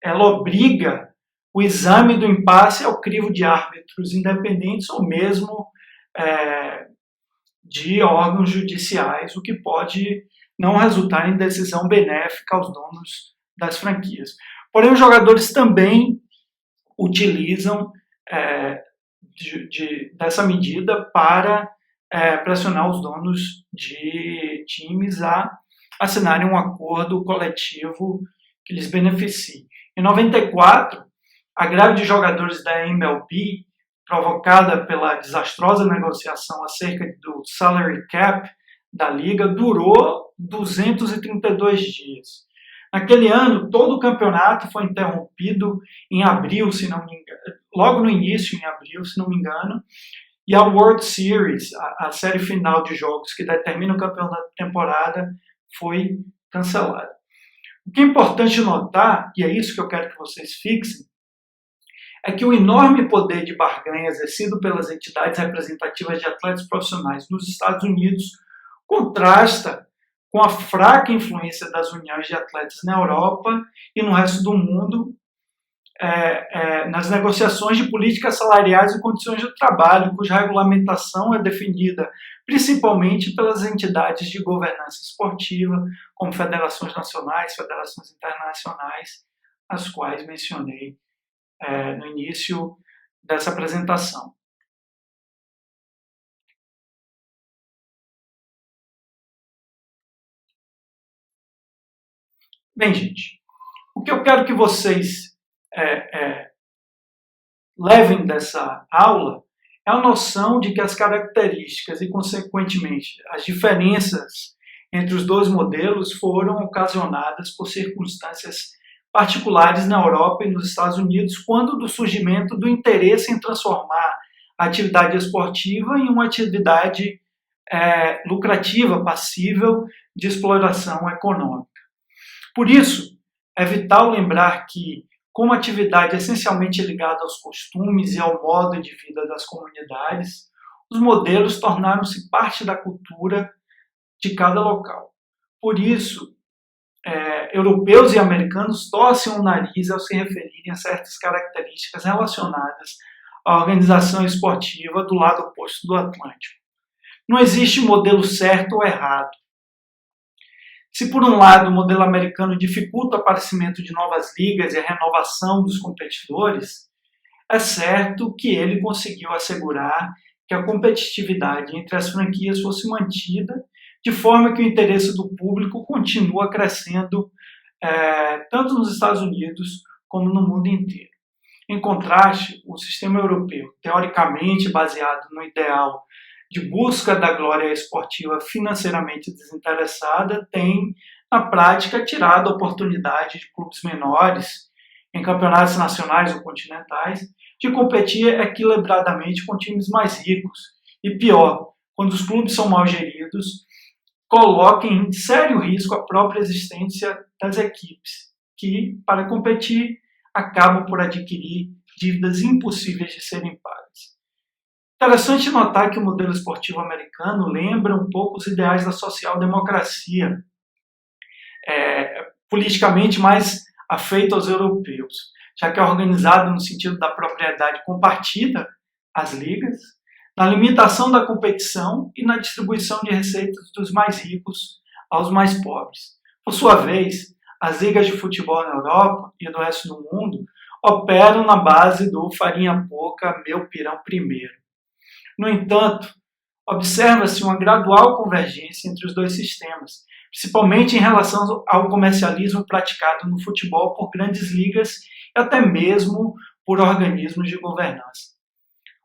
ela obriga o exame do impasse ao crivo de árbitros independentes ou mesmo de órgãos judiciais, o que pode não resultar em decisão benéfica aos donos das franquias. Porém, os jogadores também utilizam dessa medida para pressionar os donos de times a assinarem um acordo coletivo que lhes beneficie. Em 94, a greve de jogadores da MLB, provocada pela desastrosa negociação acerca do salary cap da liga, durou 232 dias. Naquele ano, todo o campeonato foi interrompido em abril, se não me engano, logo no início, em abril, se não me engano, e a World Series, a série final de jogos que determina o campeão da temporada, foi cancelada. O que é importante notar, e é isso que eu quero que vocês fixem, é que o enorme poder de barganha exercido pelas entidades representativas de atletas profissionais nos Estados Unidos contrasta com a fraca influência das uniões de atletas na Europa e no resto do mundo, nas negociações de políticas salariais e condições de trabalho, cuja regulamentação é definida principalmente pelas entidades de governança esportiva, como federações nacionais, federações internacionais, as quais mencionei no início dessa apresentação. Bem, gente, o que eu quero que vocês levem dessa aula é a noção de que as características e, consequentemente, as diferenças entre os dois modelos foram ocasionadas por circunstâncias particulares na Europa e nos Estados Unidos, quando do surgimento do interesse em transformar a atividade esportiva em uma atividade lucrativa, passível de exploração econômica. Por isso, é vital lembrar que, como atividade essencialmente ligada aos costumes e ao modo de vida das comunidades, os modelos tornaram-se parte da cultura de cada local. Por isso, europeus e americanos torcem o nariz ao se referirem a certas características relacionadas à organização esportiva do lado oposto do Atlântico. Não existe modelo certo ou errado. Se, por um lado, o modelo americano dificulta o aparecimento de novas ligas e a renovação dos competidores, é certo que ele conseguiu assegurar que a competitividade entre as franquias fosse mantida, de forma que o interesse do público continua crescendo tanto nos Estados Unidos como no mundo inteiro. Em contraste, o sistema europeu, teoricamente baseado no ideal de busca da glória esportiva financeiramente desinteressada, tem, na prática, tirado a oportunidade de clubes menores, em campeonatos nacionais ou continentais, de competir equilibradamente com times mais ricos. E pior, quando os clubes são mal geridos, coloquem em sério risco a própria existência das equipes, que, para competir, acabam por adquirir dívidas impossíveis de serem pagas. Interessante notar que o modelo esportivo americano lembra um pouco os ideais da social-democracia, politicamente mais afeito aos europeus, já que é organizado no sentido da propriedade compartida às ligas, na limitação da competição e na distribuição de receitas dos mais ricos aos mais pobres. Por sua vez, as ligas de futebol na Europa e no resto do mundo operam na base do farinha pouca, meu pirão primeiro. No entanto, observa-se uma gradual convergência entre os dois sistemas, principalmente em relação ao comercialismo praticado no futebol por grandes ligas e até mesmo por organismos de governança.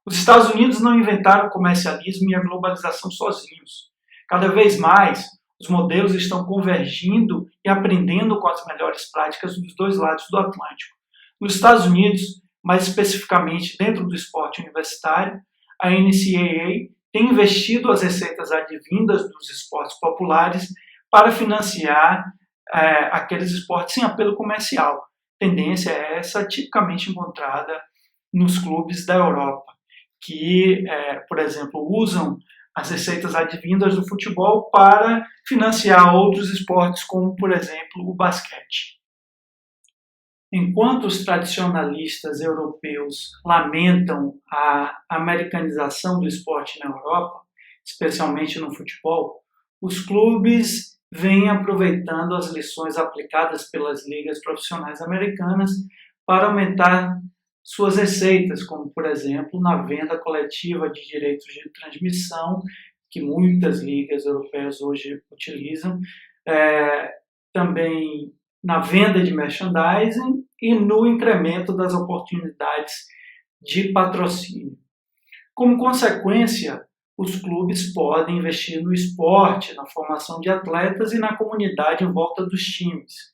Os Estados Unidos não inventaram o comercialismo e a globalização sozinhos. Cada vez mais, os modelos estão convergindo e aprendendo com as melhores práticas dos dois lados do Atlântico. Nos Estados Unidos, mais especificamente dentro do esporte universitário, a NCAA tem investido as receitas advindas dos esportes populares para financiar aqueles esportes sem apelo comercial. Tendência é essa tipicamente encontrada nos clubes da Europa, que, por exemplo, usam as receitas advindas do futebol para financiar outros esportes, como, por exemplo, o basquete. Enquanto os tradicionalistas europeus lamentam a americanização do esporte na Europa, especialmente no futebol, os clubes vêm aproveitando as lições aplicadas pelas ligas profissionais americanas para aumentar suas receitas, como, por exemplo, na venda coletiva de direitos de transmissão, que muitas ligas europeias hoje utilizam, também na venda de merchandising e no incremento das oportunidades de patrocínio. Como consequência, os clubes podem investir no esporte, na formação de atletas e na comunidade em volta dos times.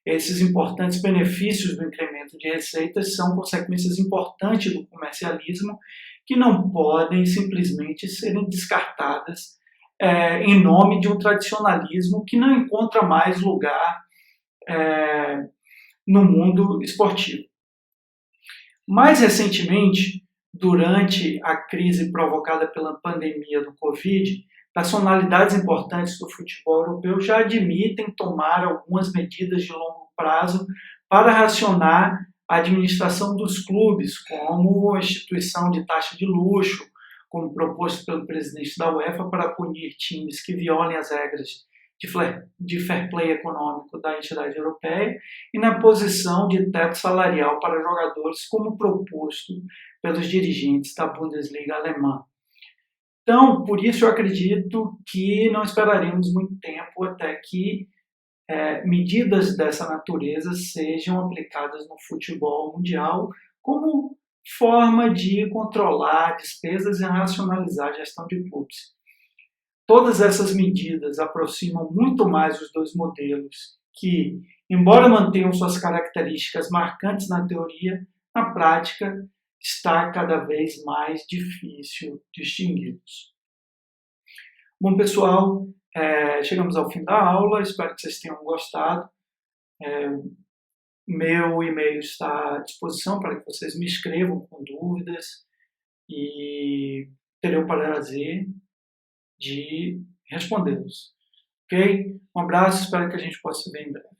Esses importantes benefícios do incremento de receitas são consequências importantes do comercialismo que não podem simplesmente serem descartadas em nome de um tradicionalismo que não encontra mais lugar no mundo esportivo. Mais recentemente, durante a crise provocada pela pandemia do Covid, personalidades importantes do futebol europeu já admitem tomar algumas medidas de longo prazo para racionar a administração dos clubes como instituição de taxa de luxo, como proposto pelo presidente da UEFA para punir times que violem as regras de fair play econômico da entidade europeia, e na posição de teto salarial para jogadores, como proposto pelos dirigentes da Bundesliga alemã. Então, por isso eu acredito que não esperaremos muito tempo até que medidas dessa natureza sejam aplicadas no futebol mundial como forma de controlar despesas e racionalizar a gestão de clubes. Todas essas medidas aproximam muito mais os dois modelos que, embora mantenham suas características marcantes na teoria, na prática está cada vez mais difícil distingui-los. Bom, pessoal, chegamos ao fim da aula, espero que vocês tenham gostado. Meu e-mail está à disposição para que vocês me escrevam com dúvidas e terei o prazer de respondê-los. Ok? Um abraço, espero que a gente possa se ver em breve.